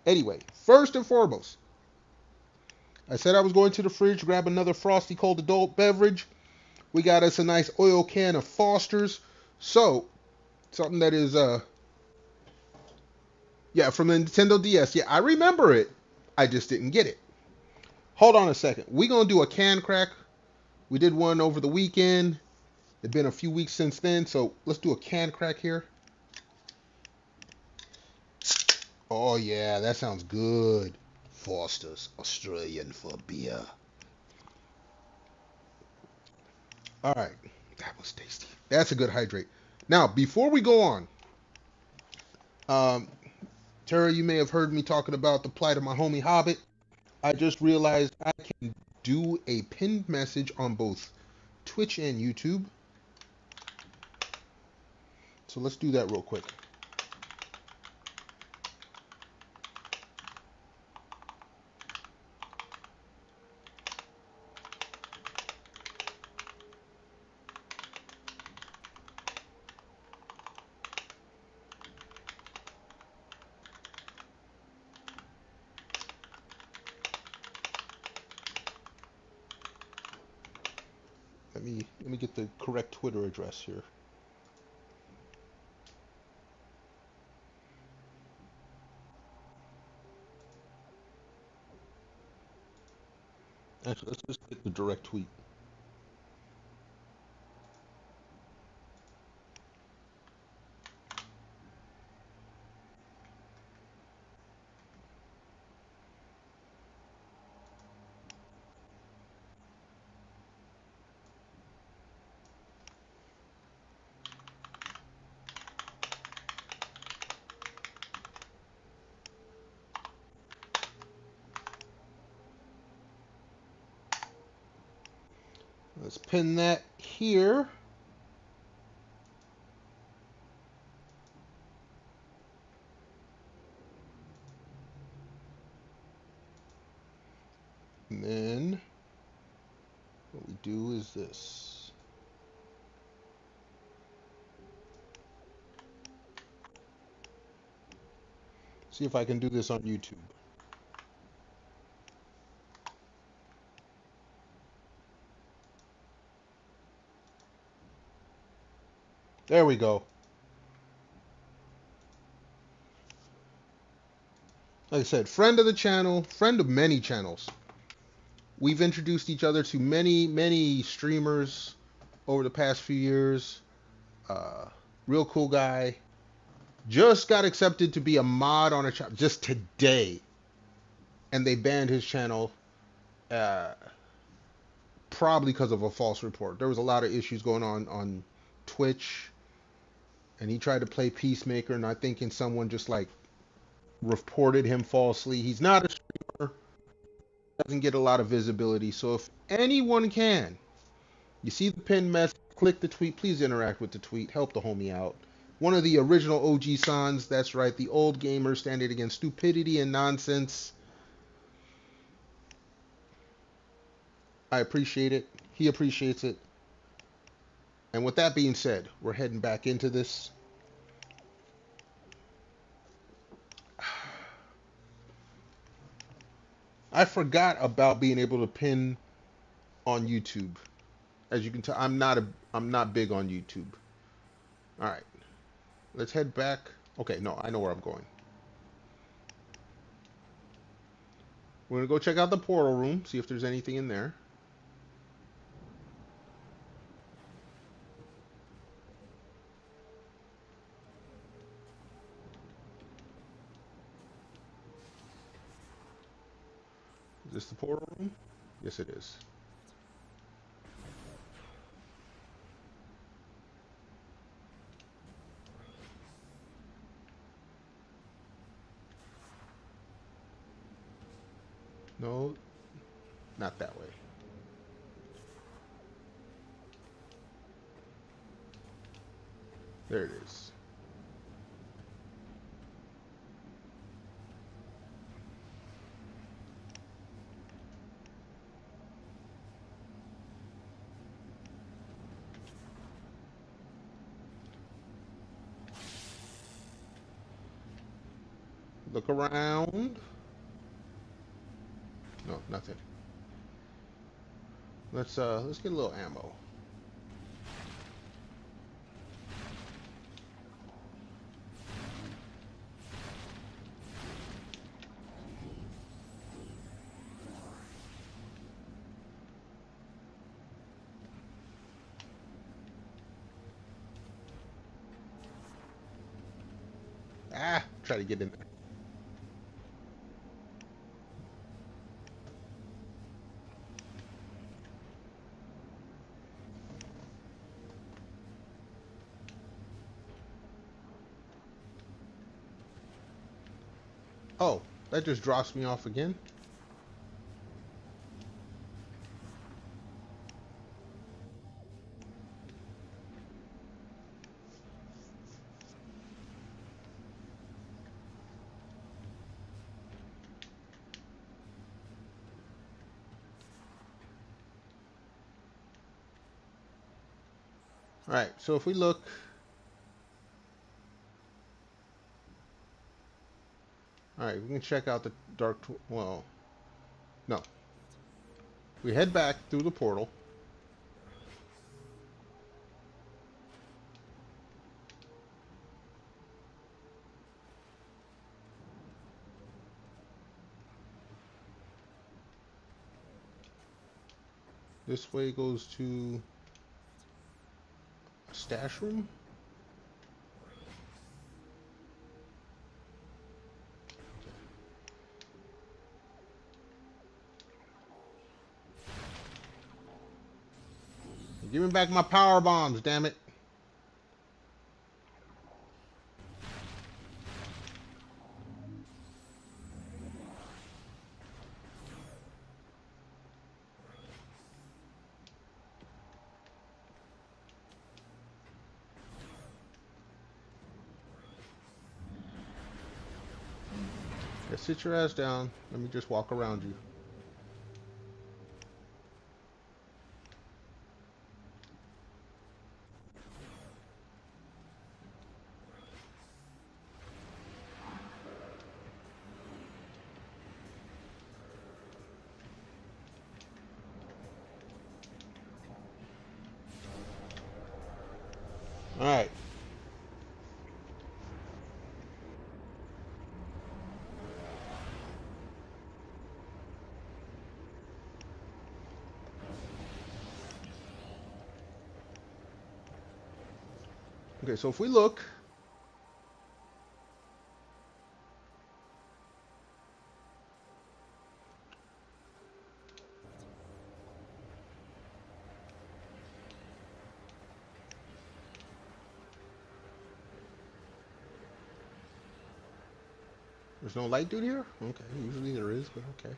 Anyway, first and foremost, I said I was going to the fridge to grab another frosty cold adult beverage. We got us a nice oil can of Foster's. So, something that is, from the Nintendo DS. Yeah, I remember it. I just didn't get it. Hold on a second. We're going to do a can crack. We did one over the weekend. It's been a few weeks since then, so let's do a can crack here. Oh, yeah, that sounds good. Foster's, Australian for beer. All right, that was tasty. That's a good hydrate. Now, before we go on, Tara, you may have heard me talking about the plight of my homie Hobbit. I just realized I can do a pinned message on both Twitch and YouTube. So let's do that real quick. Let me get the correct Twitter address here. Actually, let's just get the direct tweet. Let's pin that here. And then what we do is this. See if I can do this on YouTube. There we go. Like I said, friend of the channel, friend of many channels. We've introduced each other to many streamers over the past few years. Real cool guy. Just got accepted to be a mod on a channel just today. And they banned his channel probably because of a false report. There was a lot of issues going on Twitch. And he tried to play peacemaker, and I think someone just like reported him falsely. He's not a streamer. Doesn't get a lot of visibility. So if anyone can, you see the pinned message, click the tweet. Please interact with the tweet. Help the homie out. One of the original OG sons. That's right. The old gamer standing against stupidity and nonsense. I appreciate it. He appreciates it. And with that being said, we're heading back into this. I forgot about being able to pin on YouTube. As you can tell, I'm not big on YouTube. All right, let's head back. Okay, no, I know where I'm going. We're gonna go check out the portal room, see if there's anything in there. Is this the portal room? Yes, it is. No, not that way. There it is. Look around. No, nothing. Let's get a little ammo. Ah, try to get in there. Oh, that just drops me off again. All right, so if we look, all right, we can check out the dark. Well, no. We head back through the portal. This way goes to a stash room. Give me back my power bombs, damn it. sit your ass down. Let me just walk around you. All right. Okay, so if we look, there's no light dude here? Okay, usually there is, but okay.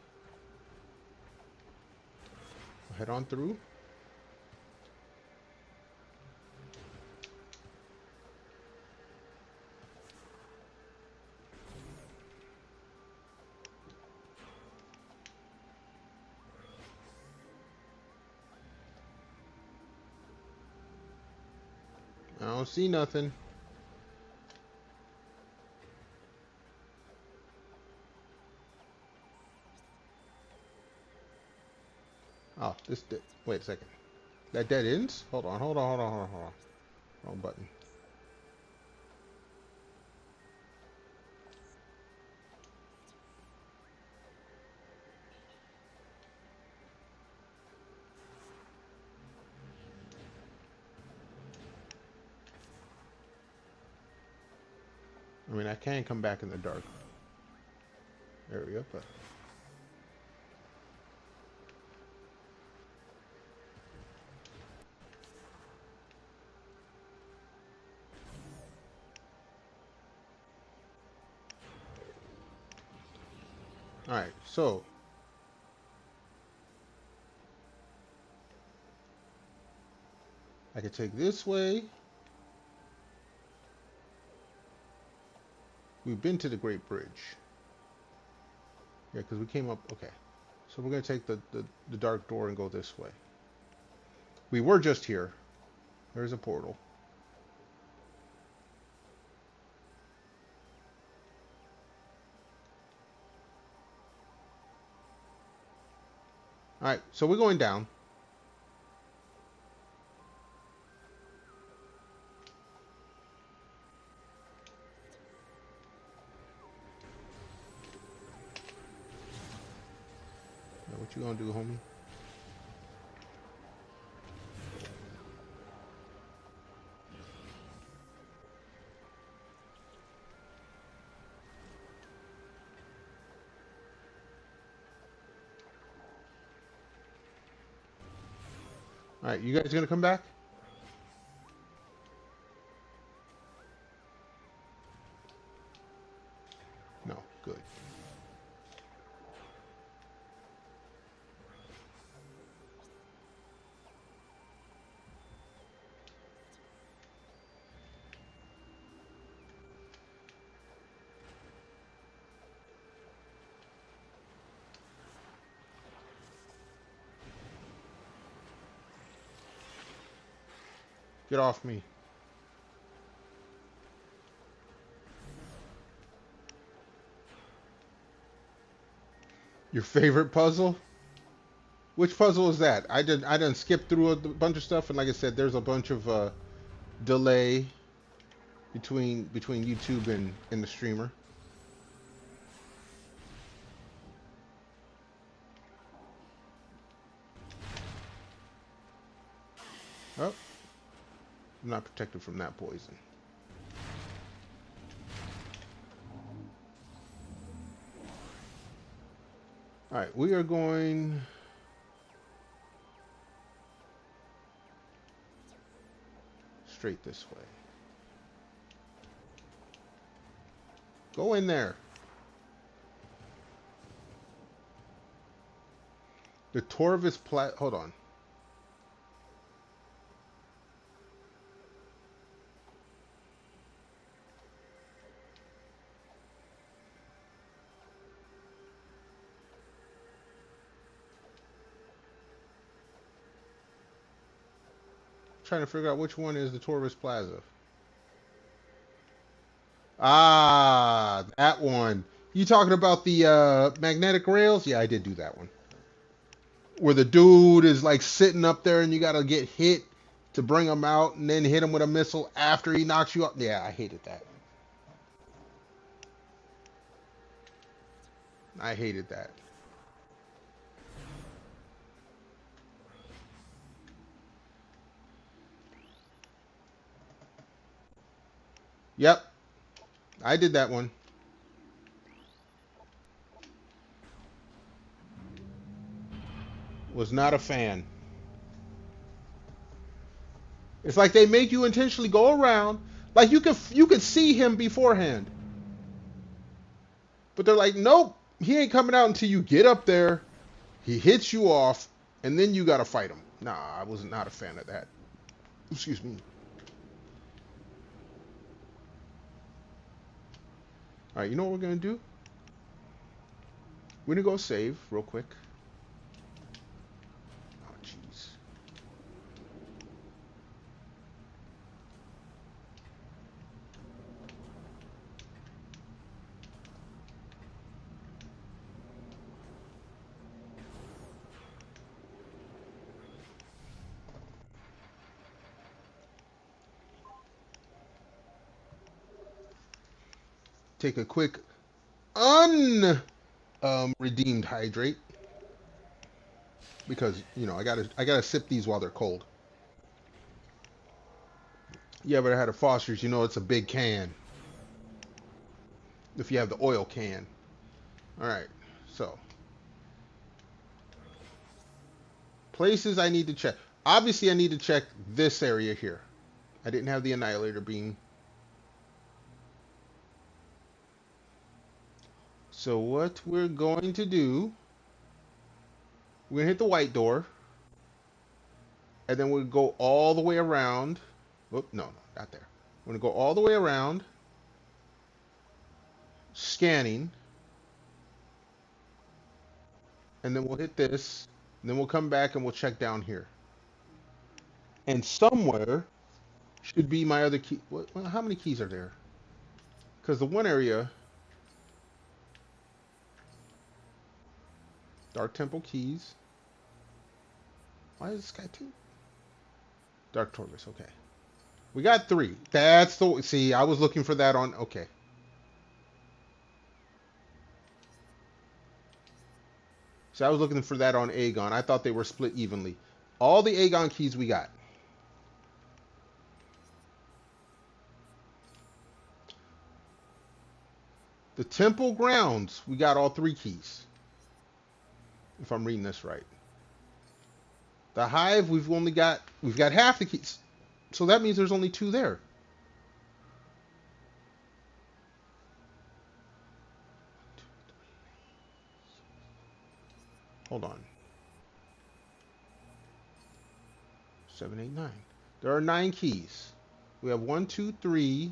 We'll head on through. I don't see nothing. Oh, this did. Wait a second. That dead ends? Hold on, hold on, hold on, hold on, hold on. Wrong button. I mean, I can come back in the dark area, but... Alright, so... I could take this way. We've been to the Great Bridge. Yeah, because we came up... Okay. So we're going to take the dark door and go this way. We were just here. There's a portal. Alright, so we're going down. Now, what you gonna do, homie? Alright, you guys gonna come back? No, good. Get off me. Your favorite puzzle? Which puzzle is that? I didn't skip through a bunch of stuff, and like I said, there's a bunch of delay between YouTube and the streamer. Oh, I'm not protected from that poison. All right, we are going straight this way. Go in there. The Torvis plat. Hold on. trying to figure out which one is the Torvis Plaza. Ah, that one. You talking about the magnetic rails? Yeah, I did do that one. Where the dude is like sitting up there and you gotta get hit to bring him out and then hit him with a missile after he knocks you up. Yeah, I hated that. I hated that. Yep, I did that one. Was not a fan. It's like they make you intentionally go around. Like you could see him beforehand. But they're like, nope, he ain't coming out until you get up there. He hits you off, and then you gotta fight him. Nah, I was not a fan of that. Excuse me. All right, you know what we're gonna do? We're gonna go save real quick. Oh, jeez. Take a quick redeemed hydrate because you know I gotta sip these while they're cold. You ever had a Foster's? You know it's a big can. If you have the oil can. All right, so places I need to check. Obviously, I need to check this area here. I didn't have the annihilator beam. So what we're going to do, we're gonna hit the white door, and then we'll go all the way around. Whoop, no, not there. We're gonna go all the way around, scanning, and then we'll hit this, and then we'll come back and we'll check down here. And somewhere should be my other key. Well, how many keys are there? Because the one area, Dark Temple keys. Why is this guy 2? Dark Torvis, okay. We got 3. That's the, see, I was looking for that on, okay. So I was looking for that on Aegon. I thought they were split evenly. All the Aegon keys we got. The Temple Grounds, we got all 3 keys. If I'm reading this right. The Hive, we've got half the keys. So that means there's only 2 there. Hold on. 7, 8, 9. There are 9 keys. We have 1, 2, 3.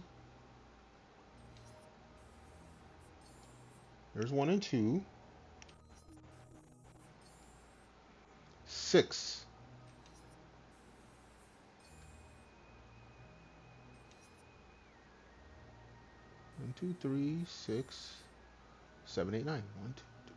There's 1 and 2. 6. 1, 2, 3, 6, 7, 8, 9. 1, 2, 3.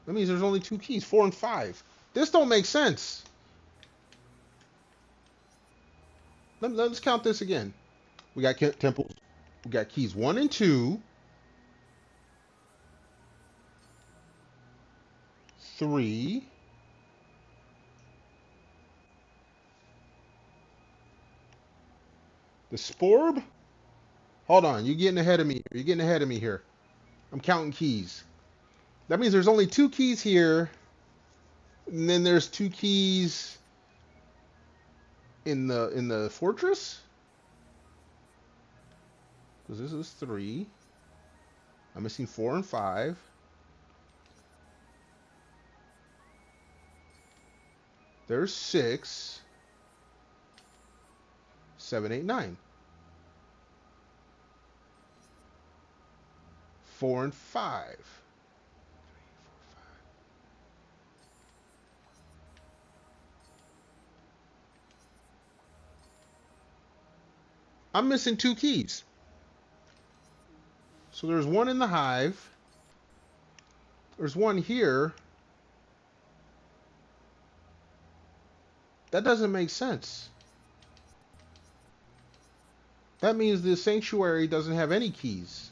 That means there's only 2 keys, 4 and 5. This don't make sense. Let's count this again. We got temples. We got keys 1 and 2. 3. The Sporb? Hold on, you're getting ahead of me. You're getting ahead of me here. I'm counting keys. That means there's only 2 keys here. And then there's 2 keys in the fortress? Because this is 3. I'm missing 4 and 5. There's 6. 7, 8, 9. 4 and 5. I'm missing 2 keys. So there's one in the hive. There's one here. That doesn't make sense. That means the sanctuary doesn't have any keys.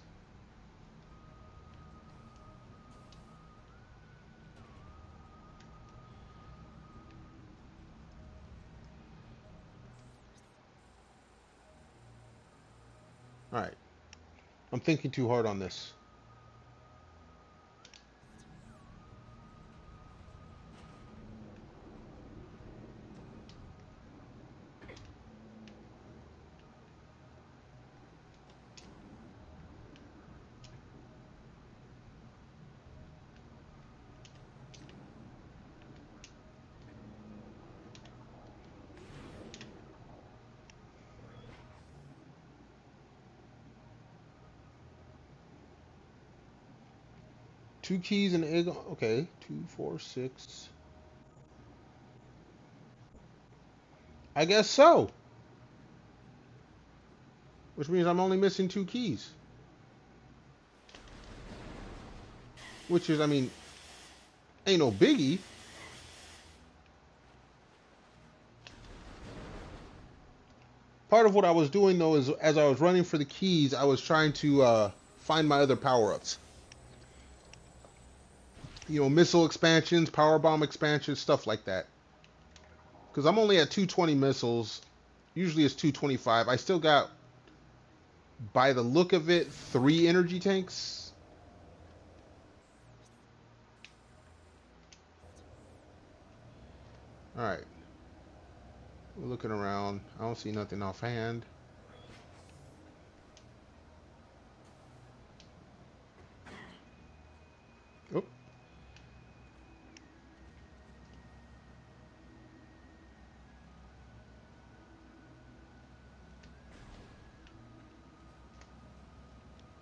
All right. I'm thinking too hard on this. Two keys and egg. Okay, 2, 4, 6. I guess so. Which means I'm only missing 2 keys. Which is, I mean, ain't no biggie. Part of what I was doing though is, as I was running for the keys, I was trying to find my other power-ups. You know, missile expansions, power bomb expansions, stuff like that. Because I'm only at 220 missiles. Usually it's 225. I still got, by the look of it, 3 energy tanks. Alright. We're looking around. I don't see nothing offhand. Oh.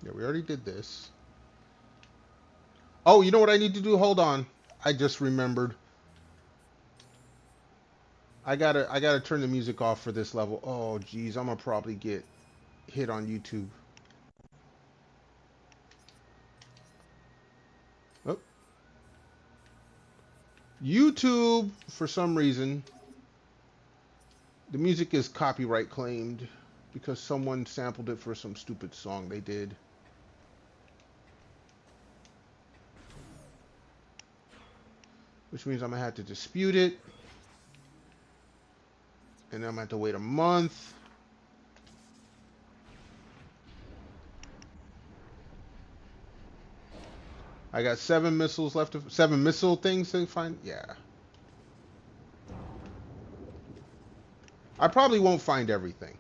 Yeah, we already did this. Oh, you know what I need to do? Hold on. I just remembered. I gotta turn the music off for this level. Oh, geez, I'm gonna probably get hit on YouTube. Oh. YouTube, for some reason, the music is copyright claimed because someone sampled it for some stupid song they did. Which means I'm gonna have to dispute it. And I'm gonna have to wait a month. I got 7 missiles left. 7 missile things to find. Yeah. I probably won't find everything.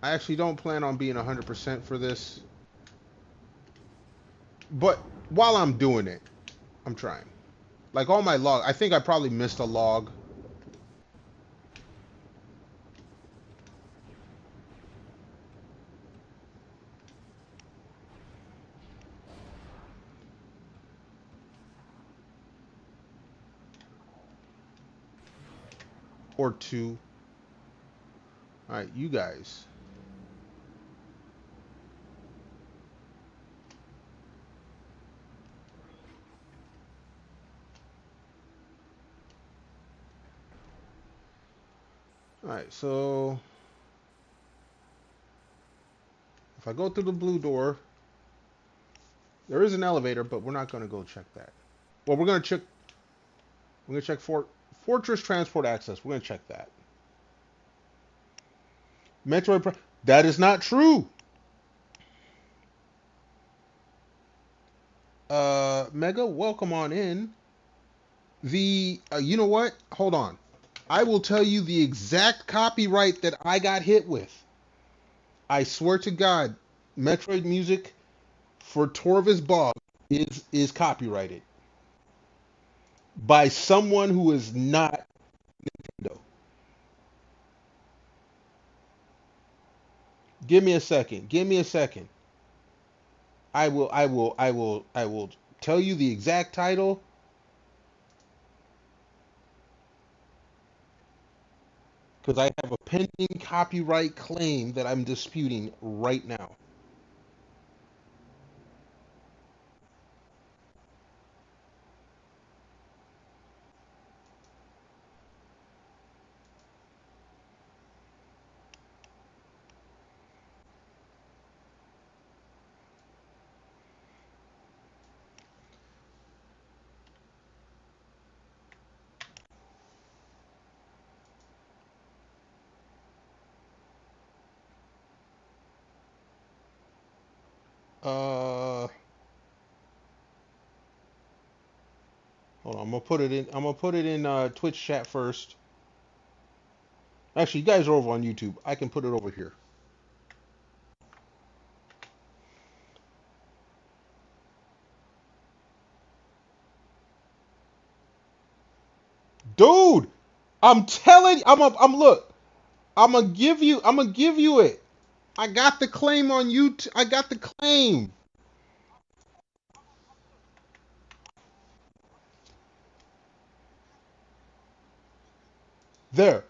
I actually don't plan on being 100% for this. But while I'm doing it, I'm trying. Like all my log, I think I probably missed a log. Or 2. Alright, you guys. Alright, so if I go through the blue door, there is an elevator, but we're not going to go check that. Well, we're going to check Fortress Transport Access. We're going to check that. Metroid Prime. That is not true. Mega, welcome on in. You know what? Hold on. I will tell you the exact copyright that I got hit with. I swear to God, Metroid music for Torvis Bog is copyrighted by someone who is not Nintendo. Give me a second. Give me a second. I will tell you the exact title. because I have a pending copyright claim that I'm disputing right now. Hold on, I'm gonna put it in. I'm gonna put it in Twitch chat first. Actually, you guys are over on YouTube. I can put it over here. Dude, I'm telling you, I'm look. I'm gonna give you it. I got the claim on YouTube. I got the claim. There.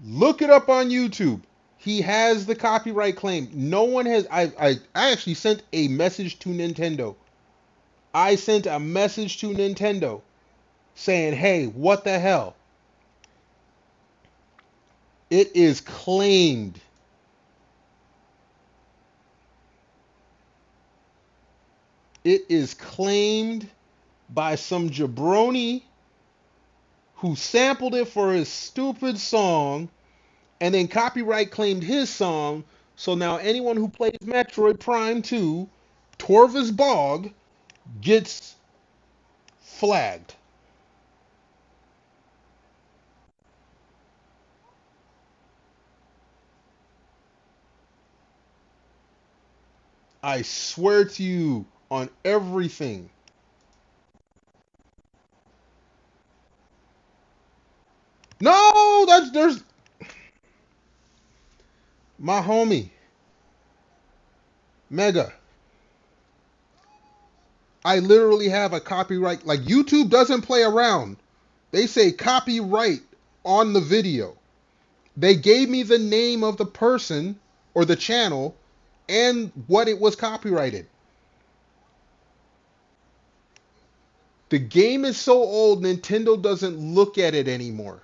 Look it up on YouTube. He has the copyright claim. No one has. I actually sent a message to Nintendo. I sent a message to Nintendo saying, hey, what the hell? It is claimed. It is claimed by some jabroni who sampled it for his stupid song and then copyright claimed his song. So now anyone who plays Metroid Prime 2, Torva's Bog, gets flagged. I swear to you on everything. No, there's my homie Mega. I literally have a copyright. Like YouTube doesn't play around. They say copyright on the video. They gave me the name of the person or the channel and what it was copyrighted. The game is so old, Nintendo doesn't look at it anymore.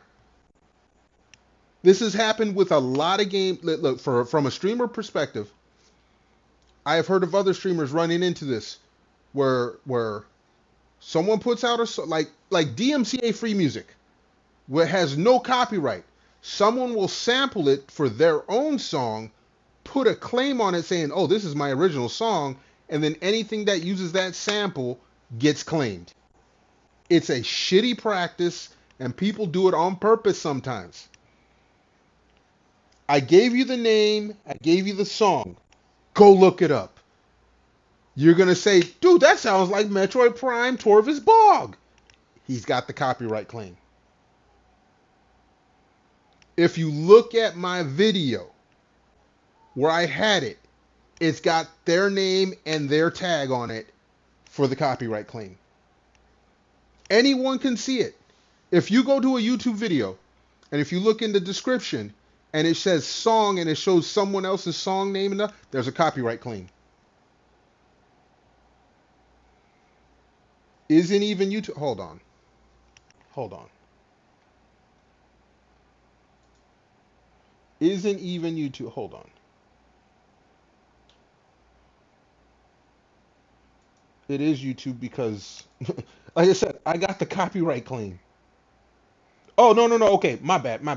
This has happened with a lot of games. Look, from a streamer perspective, I have heard of other streamers running into this, where someone puts out a like DMCA free music, where it has no copyright. Someone will sample it for their own song, put a claim on it saying, "Oh, this is my original song," and then anything that uses that sample gets claimed. It's a shitty practice, and people do it on purpose sometimes. I gave you the name, I gave you the song. Go look it up. You're going to say, dude, that sounds like Metroid Prime Torva's Bog. He's got the copyright claim. If you look at my video where I had it, it's got their name and their tag on it for the copyright claim. Anyone can see it. If you go to a YouTube video and if you look in the description and it says song and it shows someone else's song name enough, there's a copyright claim. Isn't even YouTube. Hold on. Isn't even YouTube. Hold on. It is YouTube because, like I said, I got the copyright claim. Oh, no. Okay, my bad. No.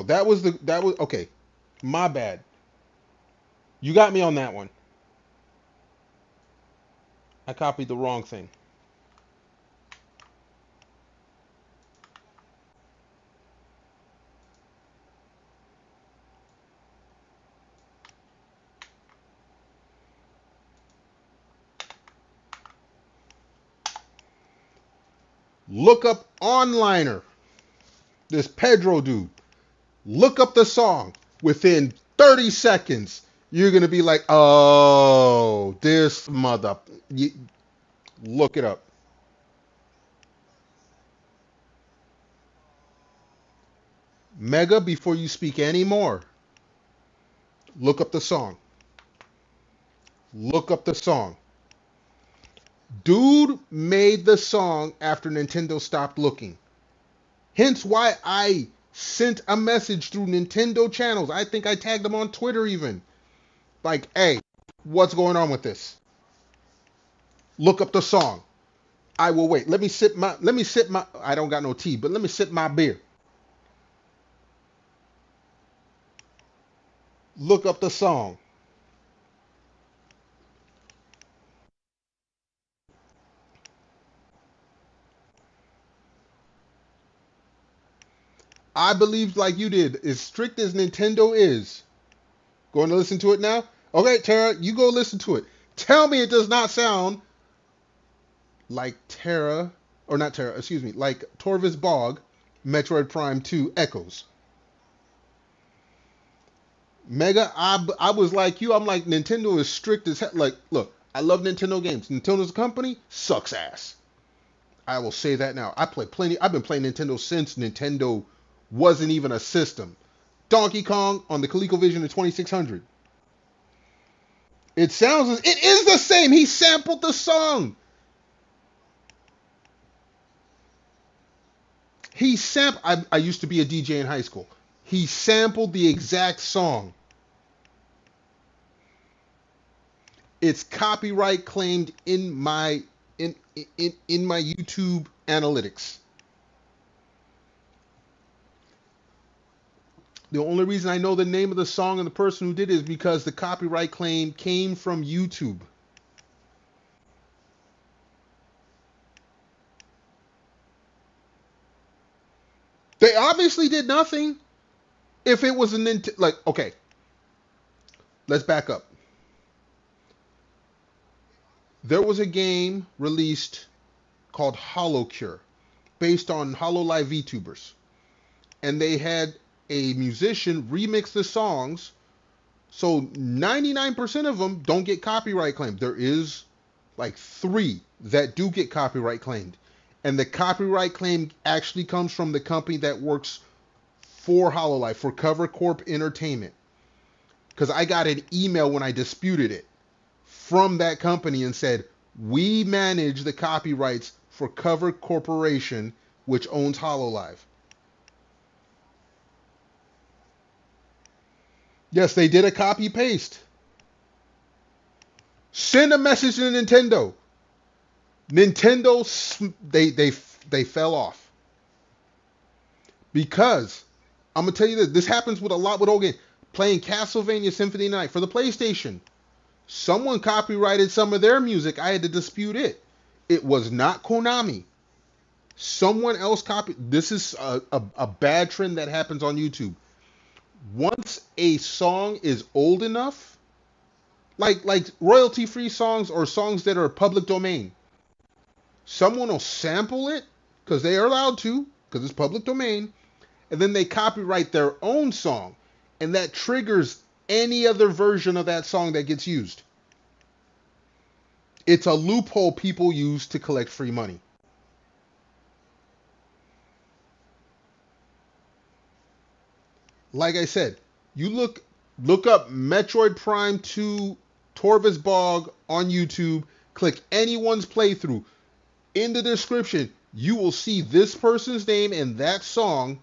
That was okay. My bad. You got me on that one. I copied the wrong thing. Look up Onliner. This Pedro dude. Look up the song. Within 30 seconds, you're going to be like, oh, this mother. Look it up. Mega, before you speak anymore, look up the song. Look up the song. Dude made the song after Nintendo stopped looking. Hence why I sent a message through Nintendo channels. I think I tagged them on Twitter even. Like, hey, what's going on with this? Look up the song. I will wait. Let me sip my I don't got no tea, but let me sip my beer. Look up the song. I believe like you did, as strict as Nintendo is. Going to listen to it now? Okay, Tara, you go listen to it. Tell me it does not sound like Terra, or not Terra, excuse me, like Torvis Bog, Metroid Prime 2 Echoes. Mega, I was like you. I'm like, Nintendo is strict as hell. Like, look, I love Nintendo games. Nintendo's a company, sucks ass. I will say that now. I've been playing Nintendo since Nintendo wasn't even a system. Donkey Kong on the ColecoVision in 2600. It sounds, it is the same. He sampled the song. I used to be a DJ in high school. He sampled the exact song. It's copyright claimed in my YouTube analytics. The only reason I know the name of the song and the person who did it is because the copyright claim came from YouTube. They obviously did nothing. If it was a Nintendo, like, okay, let's back up. There was a game released called Hollow Cure, based on Hololive VTubers, and they had a musician remix the songs, so 99% of them don't get copyright claimed. There is like 3 that do get copyright claimed, and the copyright claim actually comes from the company that works for Hololive, for Cover Corp Entertainment, because I got an email when I disputed it from that company and said, we manage the copyrights for Cover Corporation, which owns Hololive. Yes, they did a copy paste. Send a message to Nintendo. Nintendo, they fell off. Because I'm gonna tell you this happens with a lot with old games. Playing Castlevania Symphony of the Night for the PlayStation. Someone copyrighted some of their music. I had to dispute it. It was not Konami. Someone else copied. This is a bad trend that happens on YouTube. Once a song is old enough, like royalty-free songs or songs that are public domain, someone will sample it because they are allowed to, because it's public domain, and then they copyright their own song, and that triggers any other version of that song that gets used. It's a loophole people use to collect free money. Like I said, you look up Metroid Prime 2 Torvis Bog on YouTube, click anyone's playthrough. In the description, you will see this person's name and that song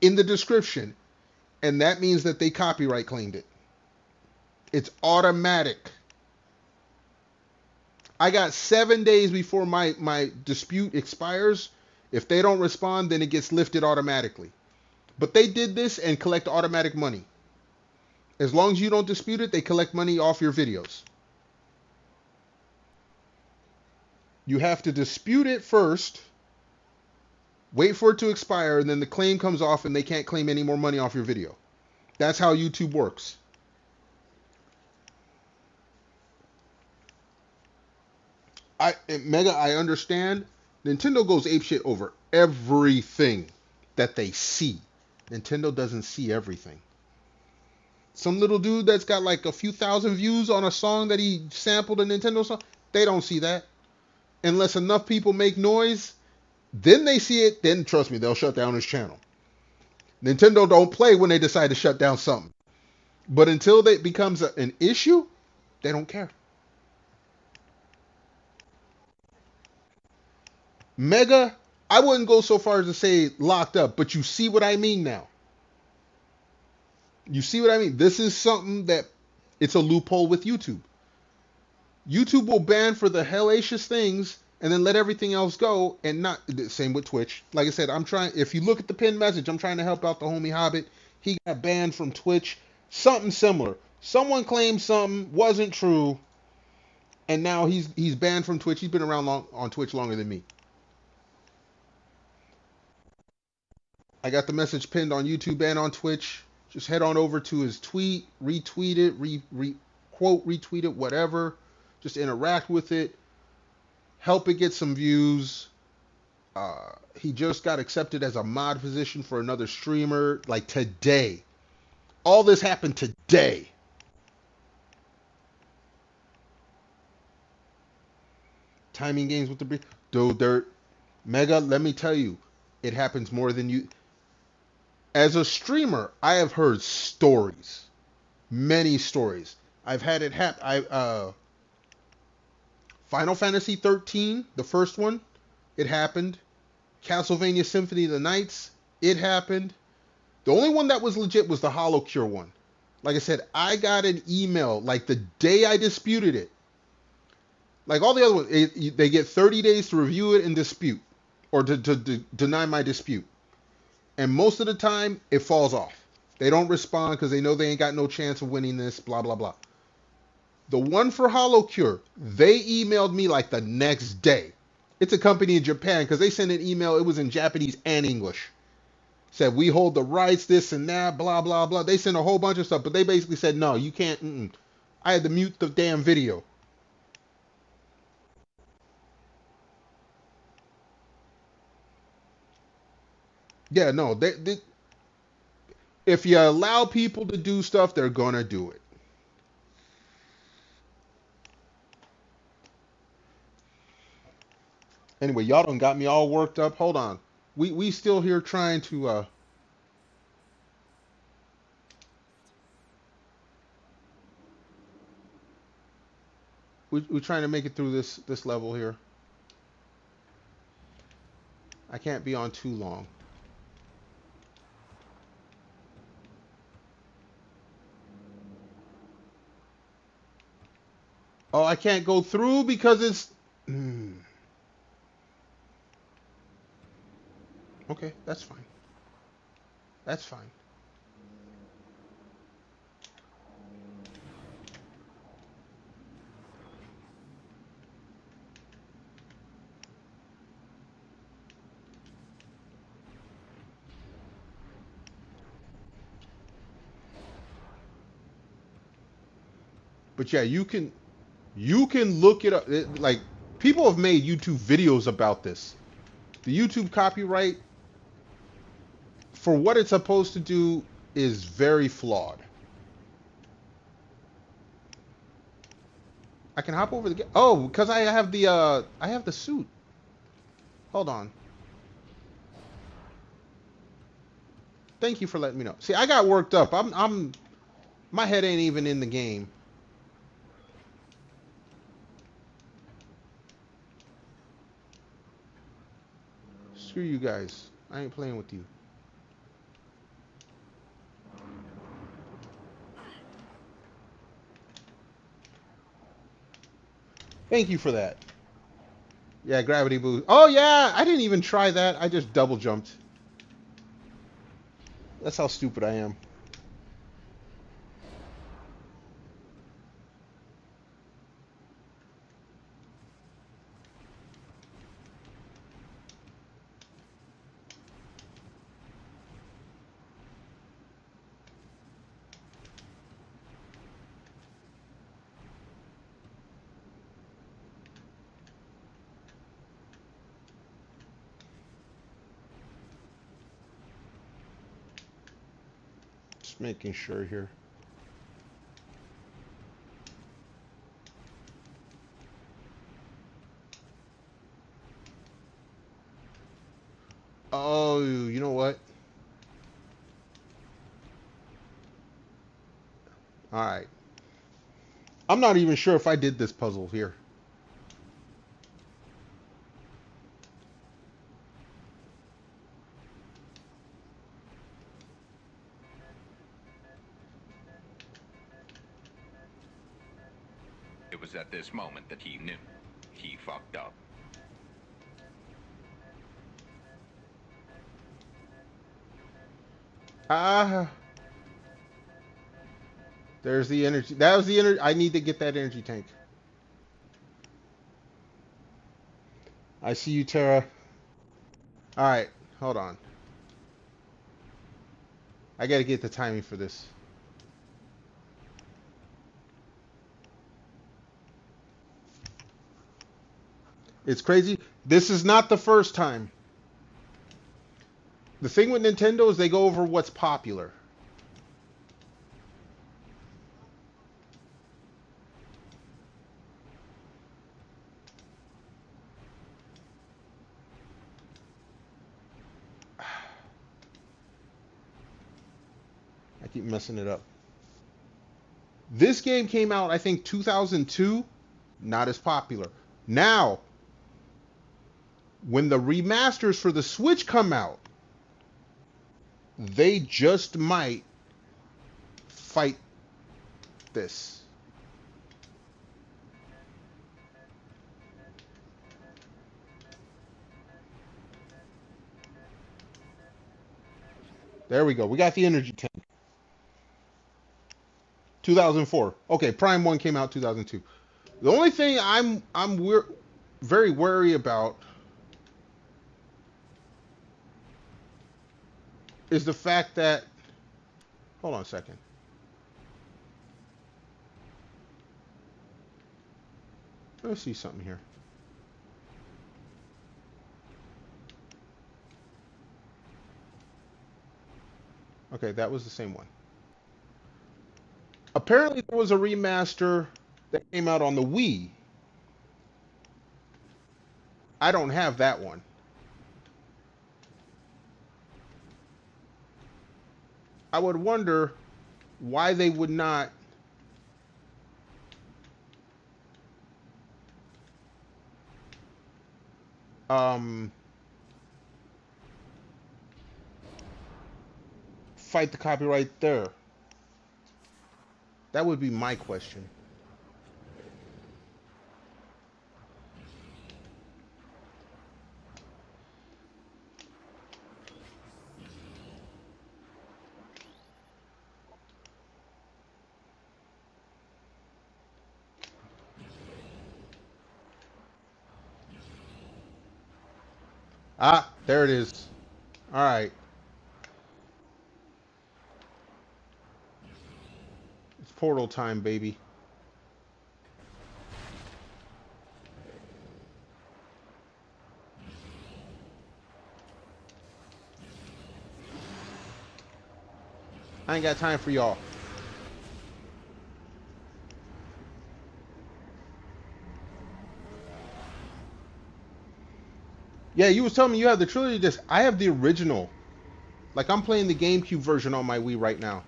in the description, and that means that they copyright claimed it. It's automatic. I got 7 days before my dispute expires. If they don't respond, then it gets lifted automatically. But they did this and collect automatic money. As long as you don't dispute it, they collect money off your videos. You have to dispute it first, wait for it to expire, and then the claim comes off and they can't claim any more money off your video. That's how YouTube works. Mega, I understand. Nintendo goes apeshit over everything that they see. Nintendo doesn't see everything. Some little dude that's got like a few thousand views on a song that he sampled a Nintendo song, they don't see that. unless enough people make noise, then they see it, then trust me, they'll shut down his channel. Nintendo don't play when they decide to shut down something. But until it becomes an issue, they don't care. Mega, I wouldn't go so far as to say locked up, but you see what I mean now. You see what I mean? This is something that it's a loophole with YouTube. YouTube will ban for the hellacious things and then let everything else go, and not same with Twitch. Like I said, I'm trying, if you look at the pinned message, I'm trying to help out the homie Hobbit. He got banned from Twitch. Something similar. Someone claimed something wasn't true, and now he's banned from Twitch. He's been around on Twitch longer than me. I got the message pinned on YouTube and on Twitch. Just head on over to his tweet, retweet it, quote, retweet it, whatever. Just interact with it. Help it get some views. He just got accepted as a mod position for another streamer, like today. All this happened today. Timing games with the dude, Mega, let me tell you, it happens more than you. As a streamer, I have heard stories, many stories. I've had it happen. Final Fantasy 13, the first one, it happened. Castlevania Symphony of the Nights, it happened. The only one that was legit was the Hollow Cure one. Like I said, I got an email like the day I disputed it. Like all the other ones, they get 30 days to review it and dispute, or to deny my dispute. And most of the time, it falls off. They don't respond because they know they ain't got no chance of winning this, blah, blah, blah. The one for Hollow Cure, they emailed me like the next day. It's a company in Japan because they sent an email. It was in Japanese and English. Said, we hold the rights, this and that, blah, blah, blah. They sent a whole bunch of stuff, but they basically said, no, you can't. I had to mute the damn video. Yeah, no. If you allow people to do stuff, they're going to do it. Anyway, y'all done got me all worked up. Hold on. We still here trying to we're trying to make it through this level here. I can't be on too long. Oh, I can't go through because it's Okay, that's fine. That's fine. But yeah, you can look it up. Like, people have made YouTube videos about this. The YouTube copyright, for what it's supposed to do, is very flawed. I can hop over the oh, because I have the suit. Hold on. Thank you for letting me know. See, I got worked up. My head ain't even in the game. Screw you guys. I ain't playing with you. Thank you for that. Yeah, gravity boost. Oh yeah, I didn't even try that. I just double jumped. That's how stupid I am. Just making sure here. do, you know what? All right. I'm not even sure if I did this puzzle here. It was at this moment that he knew he fucked up. There's the energy. That was the energy. I need to get that energy tank. I see you, Tara. All right, hold on. I got to get the timing for this. It's crazy. This is not the first time. The thing with Nintendo is they go over what's popular. I keep messing it up. This game came out, I think, 2002. Not as popular. Now, when the remasters for the Switch come out, they just might fight this. There we go. We got the energy tank. 2004. Okay, Prime 1 came out 2002. The only thing I'm very wary about is the fact that, hold on a second. Let me see something here. Okay, that was the same one. Apparently there was a remaster that came out on the Wii. I don't have that one. I would wonder why they would not fight the copyright there. That would be my question. Ah, there it is. All right. It's portal time, baby. I ain't got time for y'all. Yeah, you was telling me you have the trilogy disc. I have the original. Like, I'm playing the GameCube version on my Wii right now.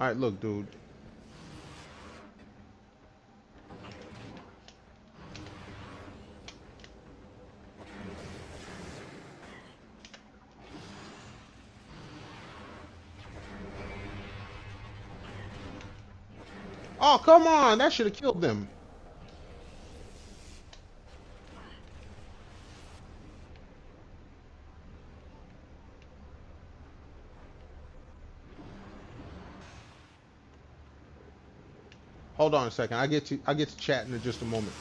Alright, look, dude. Oh, come on! That should have killed them. Hold on a second. I get to chatting in just a moment.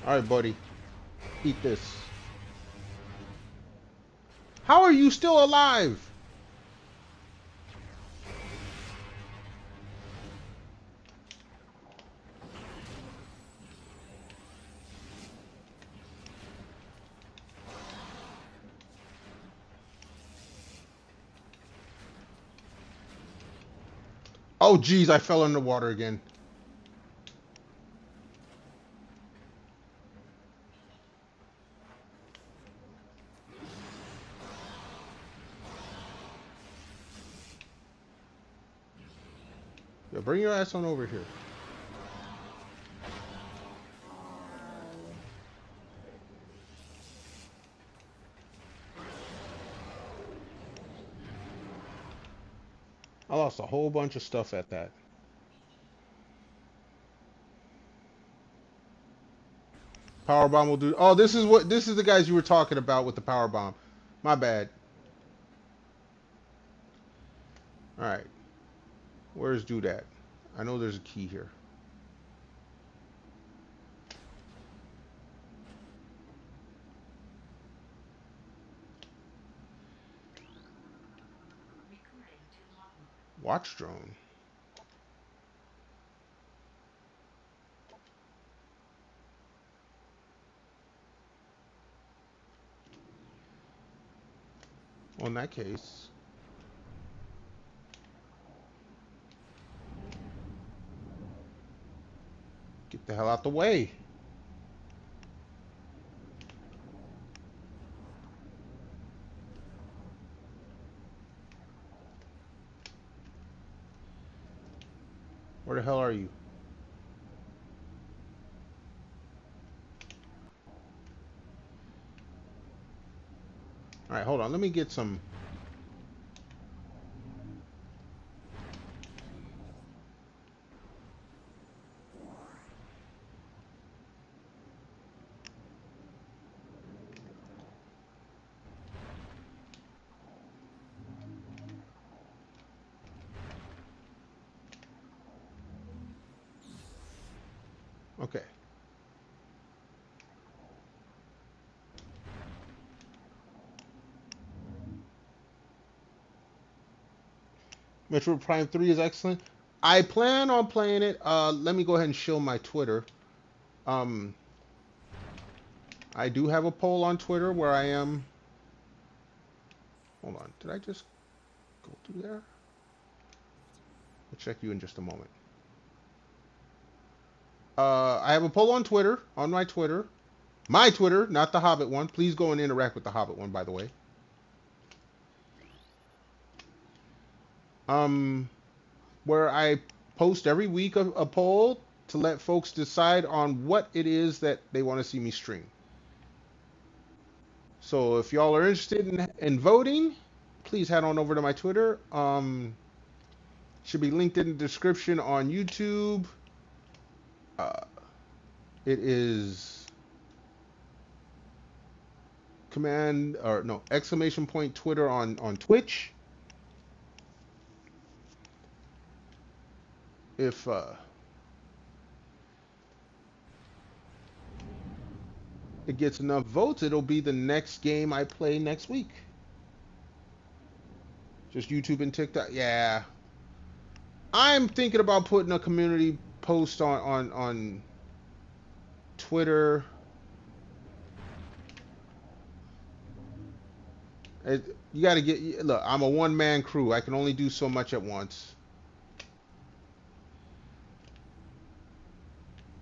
Alright, buddy. Eat this. How are you still alive? Oh, geez, I fell in the water again. Yo, bring your ass on over here. I lost a whole bunch of stuff at that. Power bomb will do. Oh, this is the guys you were talking about with the power bomb. My bad. All right. Where's dude at? I know there's a key here. Watch drone. Well, in that case, get the hell out the way. Where the hell are you? All right, hold on. Let me get some. Okay. Metroid Prime 3 is excellent. I plan on playing it. Let me go ahead and show my Twitter. I do have a poll on Twitter where I am. Hold on. Did I just go through there? I'll check you in just a moment. I have a poll on Twitter, on my Twitter. My Twitter, not the Hobbit one. Please go and interact with the Hobbit one, by the way. Where I post every week a poll to let folks decide on what it is that they want to see me stream. So if y'all are interested in voting, please head on over to my Twitter. Should be linked in the description on YouTube. It is exclamation point Twitter on Twitch. If it gets enough votes, it'll be the next game I play next week. Just YouTube and TikTok. Yeah. I'm thinking about putting a community post on Twitter. You got to look, I'm a one-man crew. I can only do so much at once.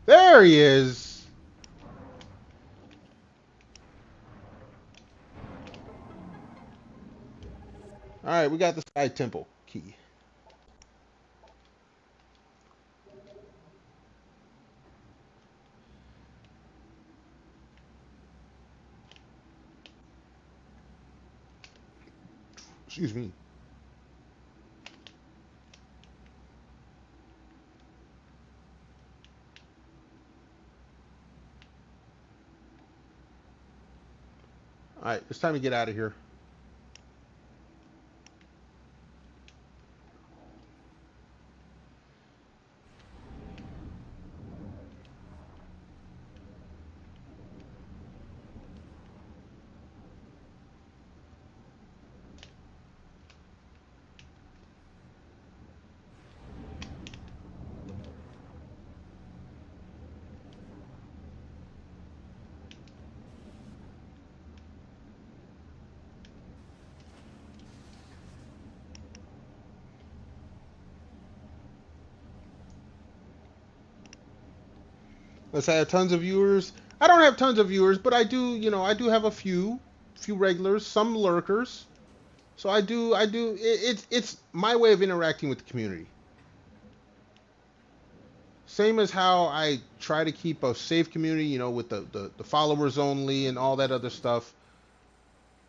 There he is. All right, we got the Sky Temple key. Excuse me. All right, it's time to get out of here. Let's say I have tons of viewers. I don't have tons of viewers, but I do, you know, I do have a few regulars, some lurkers. So it's my way of interacting with the community. Same as how I try to keep a safe community, you know, with the followers only and all that other stuff.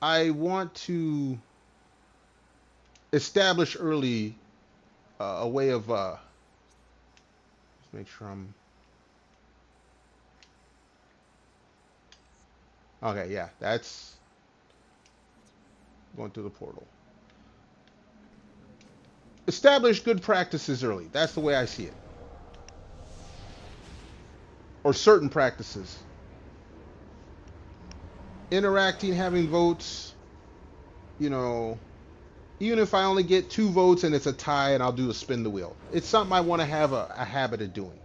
I want to establish early a way of, let's make sure I'm, okay, yeah, that's going through the portal. Establish good practices early. That's the way I see it. Or certain practices. Interacting, having votes, you know, even if I only get 2 votes and it's a tie and I'll do a spin the wheel. It's something I want to have a habit of doing.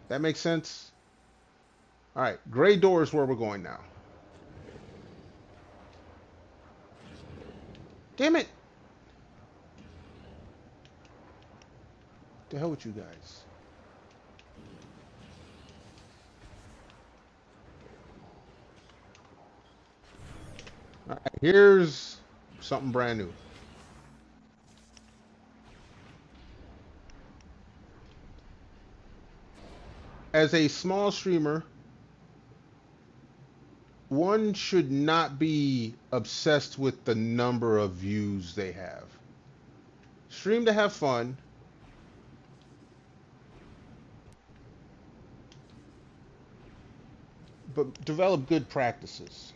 That makes sense? All right, gray door is where we're going now. Damn it! The hell with you guys. All right, here's something brand new. As a small streamer, one should not be obsessed with the number of views they have. Stream to have fun. But develop good practices.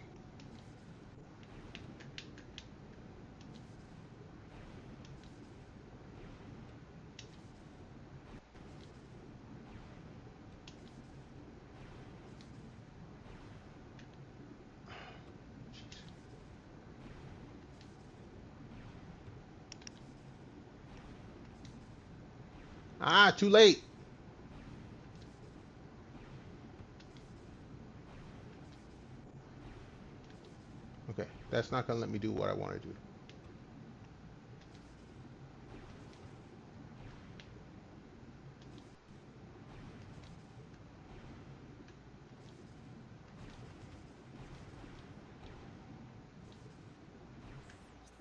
Ah, too late. Okay, that's not gonna let me do what I want to do.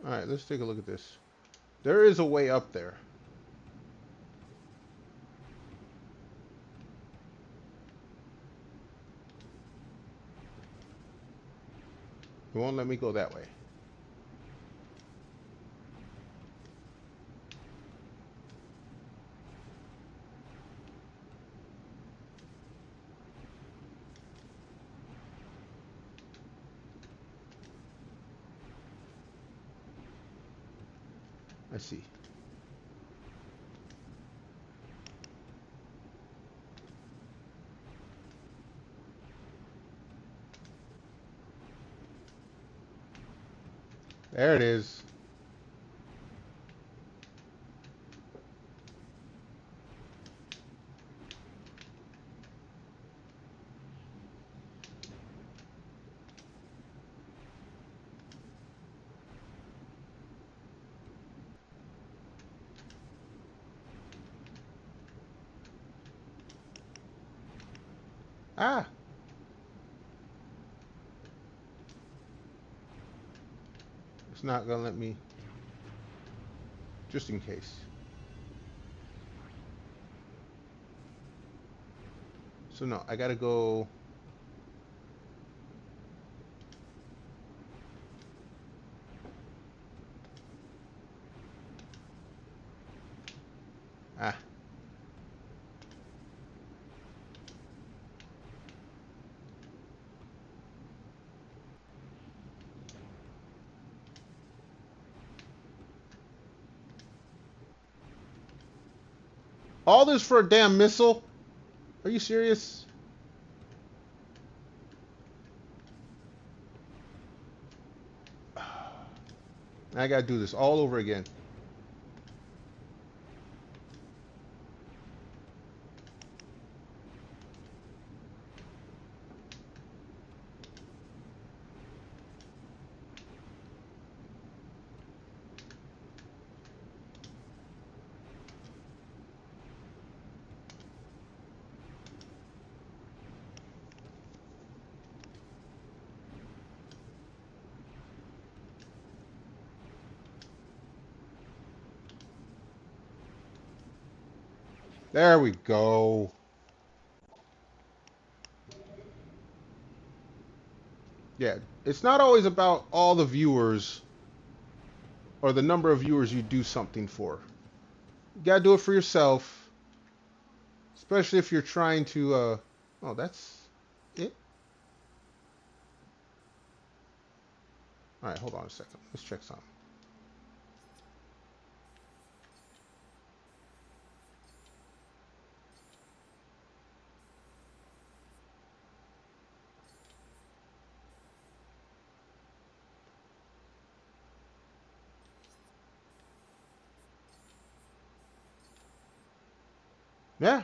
All right, let's take a look at this. There is a way up there. It won't let me go that way. I see. There it is. Ah. It's not gonna let me. Just in case. So no, I gotta go. Ah. All this for a damn missile? Are you serious? I gotta do this all over again. There we go. Yeah, it's not always about all the viewers or the number of viewers you do something for. You gotta do it for yourself, especially if you're trying to. Oh, that's it. All right, hold on a second. Let's check something.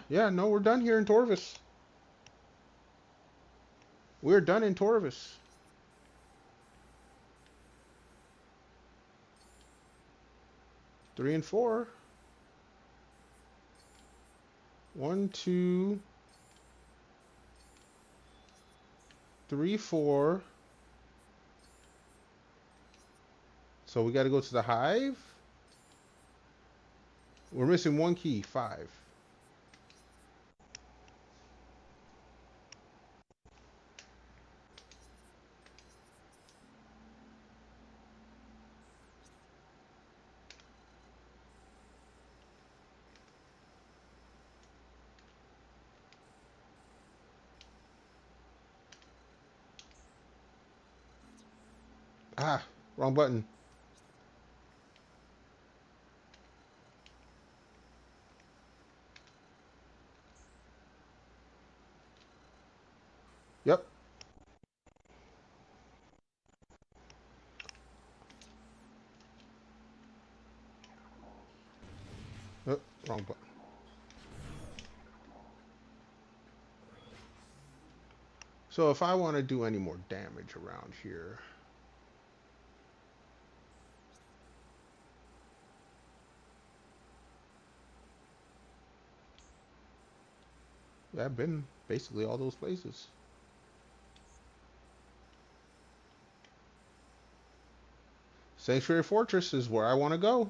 Yeah, no, we're done here in Torvis. We're done in Torvis. Three and four. 1, 2, 3, 4. So we got to go to the hive. We're missing one key, 5. Ah, wrong button. Yep. Oh, wrong button. So if I want to do any more damage around here, yeah, I've been basically all those places. Sanctuary Fortress is where I want to go.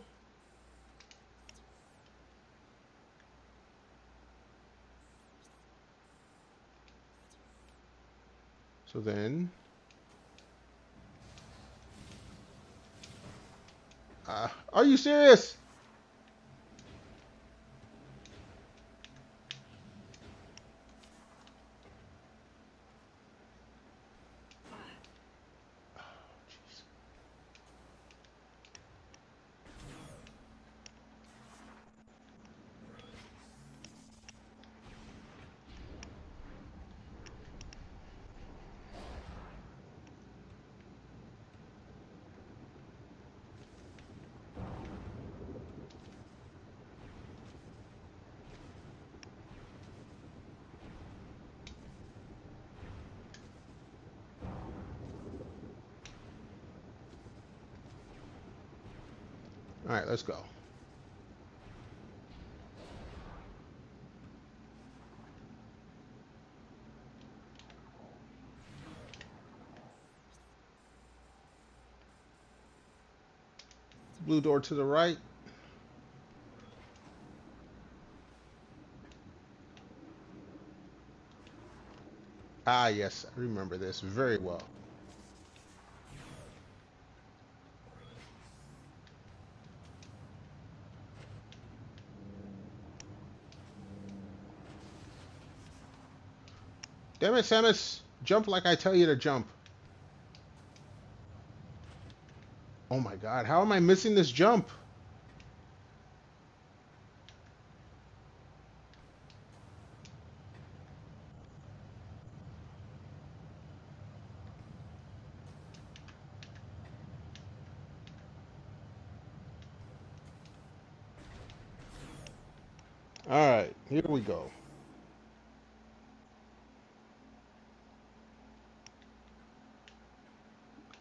So then, are you serious? All right, let's go. Blue door to the right. Ah, yes, I remember this very well. Damn it, Samus! Jump like I tell you to jump. Oh my god, how am I missing this jump? All right, here we go.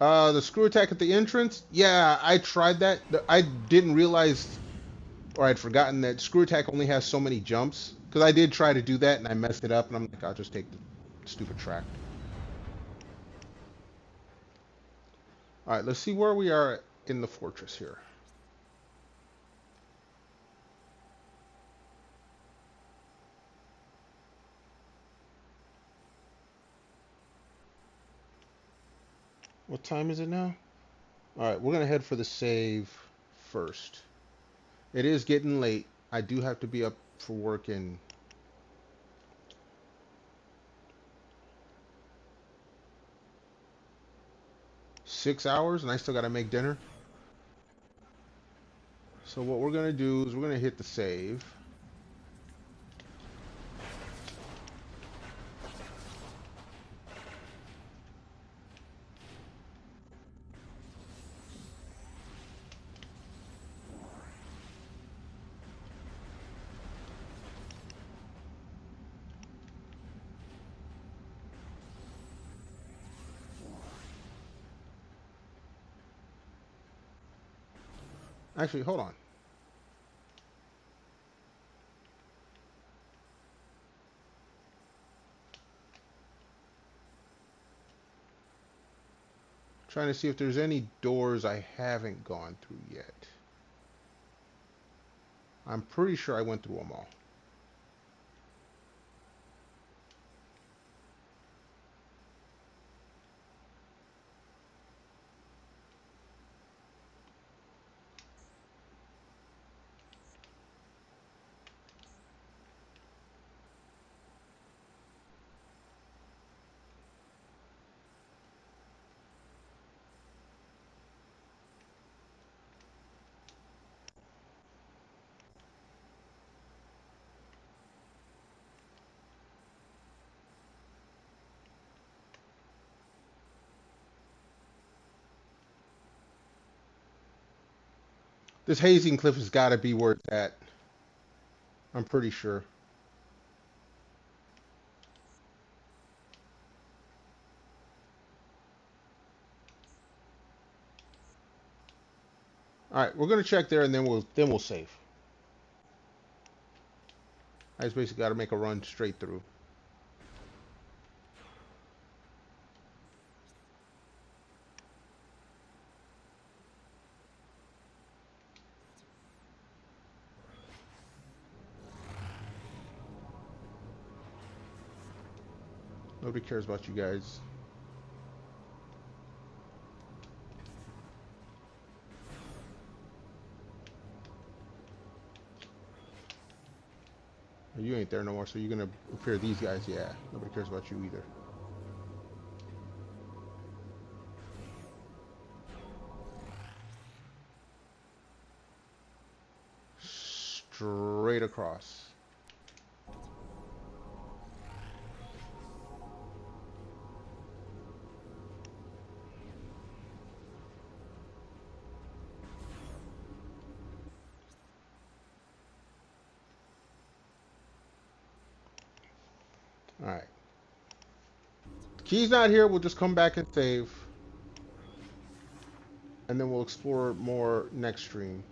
The screw attack at the entrance. Yeah, I tried that. I didn't realize, or I'd forgotten that screw attack only has so many jumps. Because I did try to do that and I messed it up, and I'm like, I'll just take the stupid track. All right, let's see where we are in the fortress here. What time is it now? Alright, we're going to head for the save first. It is getting late. I do have to be up for work in 6 hours, and I still got to make dinner. So what we're going to do is we're going to hit the save. Actually, hold on. Trying to see if there's any doors I haven't gone through yet. I'm pretty sure I went through them all. This hazing cliff has got to be where it's at. I'm pretty sure. All right, we're gonna check there, and then we'll save. I just basically got to make a run straight through. Nobody cares about you guys. You ain't there no more, so you're gonna repair these guys. Yeah, nobody cares about you either. Straight across. All right. The key's not here. We'll just come back and save, and then we'll explore more next stream.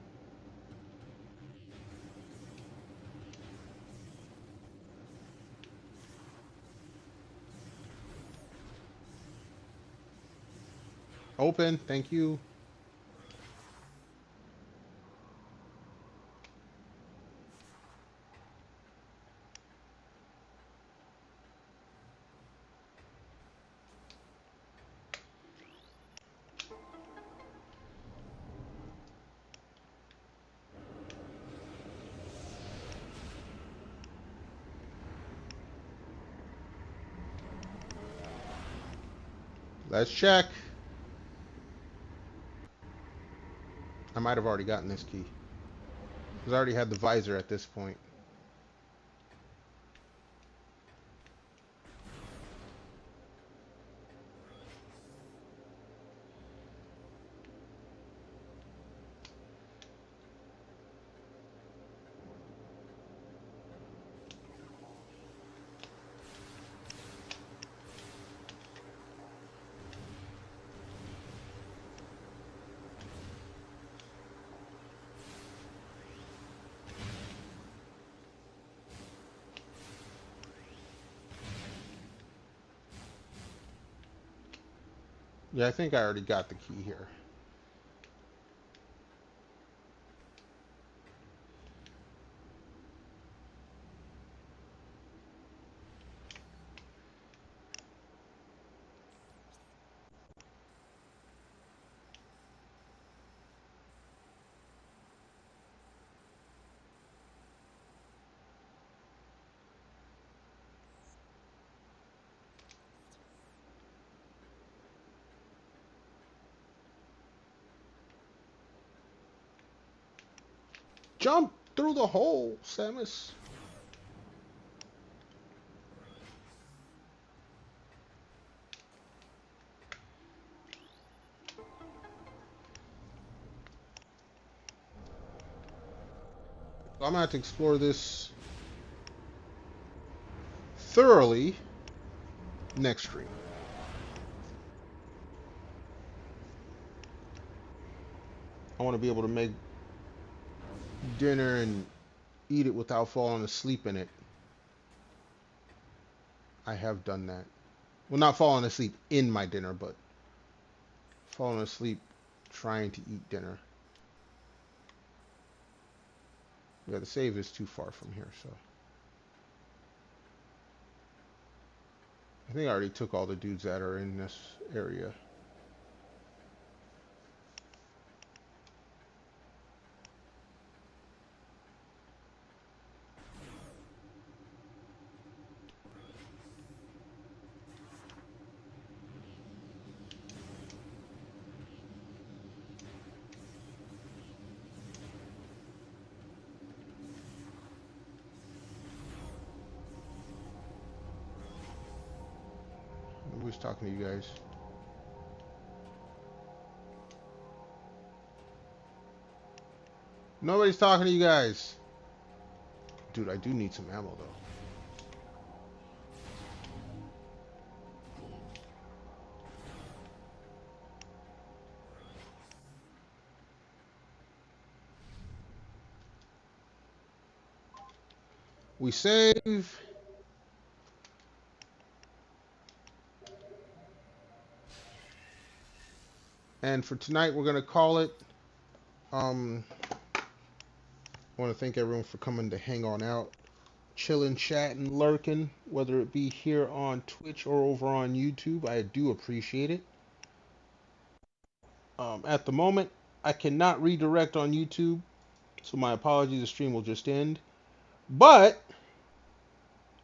Open. Thank you. Let's check. I might have already gotten this key, because I already had the visor at this point. Yeah, I think I already got the key here. Jump through the hole, Samus. I'm gonna have to explore this thoroughly next stream. I want to be able to make dinner and eat it without falling asleep in it. I have done that. Well, not falling asleep in my dinner, but falling asleep trying to eat dinner. Yeah, the save is too far from here, so. I think I already took all the dudes that are in this area. Who's talking to you guys? Nobody's talking to you guys. Dude, I do need some ammo though. We save. And for tonight, we're going to call it. I want to thank everyone for coming to hang on out, chilling, chatting, lurking, whether it be here on Twitch or over on YouTube. I do appreciate it. At the moment, I cannot redirect on YouTube, so my apologies, the stream will just end. But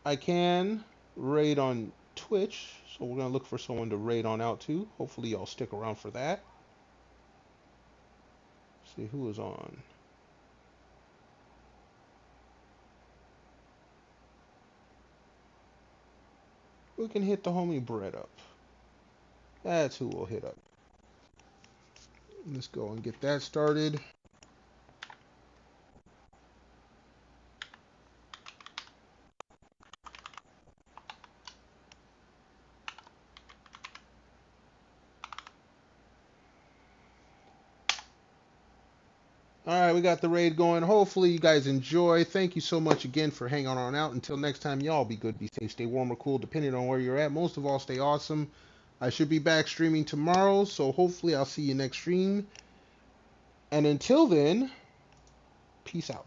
I can raid on Twitch, so we're going to look for someone to raid on out to. Hopefully y'all stick around for that. See who is on. We can hit the homie Brett up. That's who we'll hit up. Let's go and get that started. Alright, we got the raid going. Hopefully you guys enjoy. Thank you so much again for hanging on out. Until next time, y'all be good, be safe, stay warm or cool, depending on where you're at. Most of all, stay awesome. I should be back streaming tomorrow, so hopefully I'll see you next stream. And until then, peace out.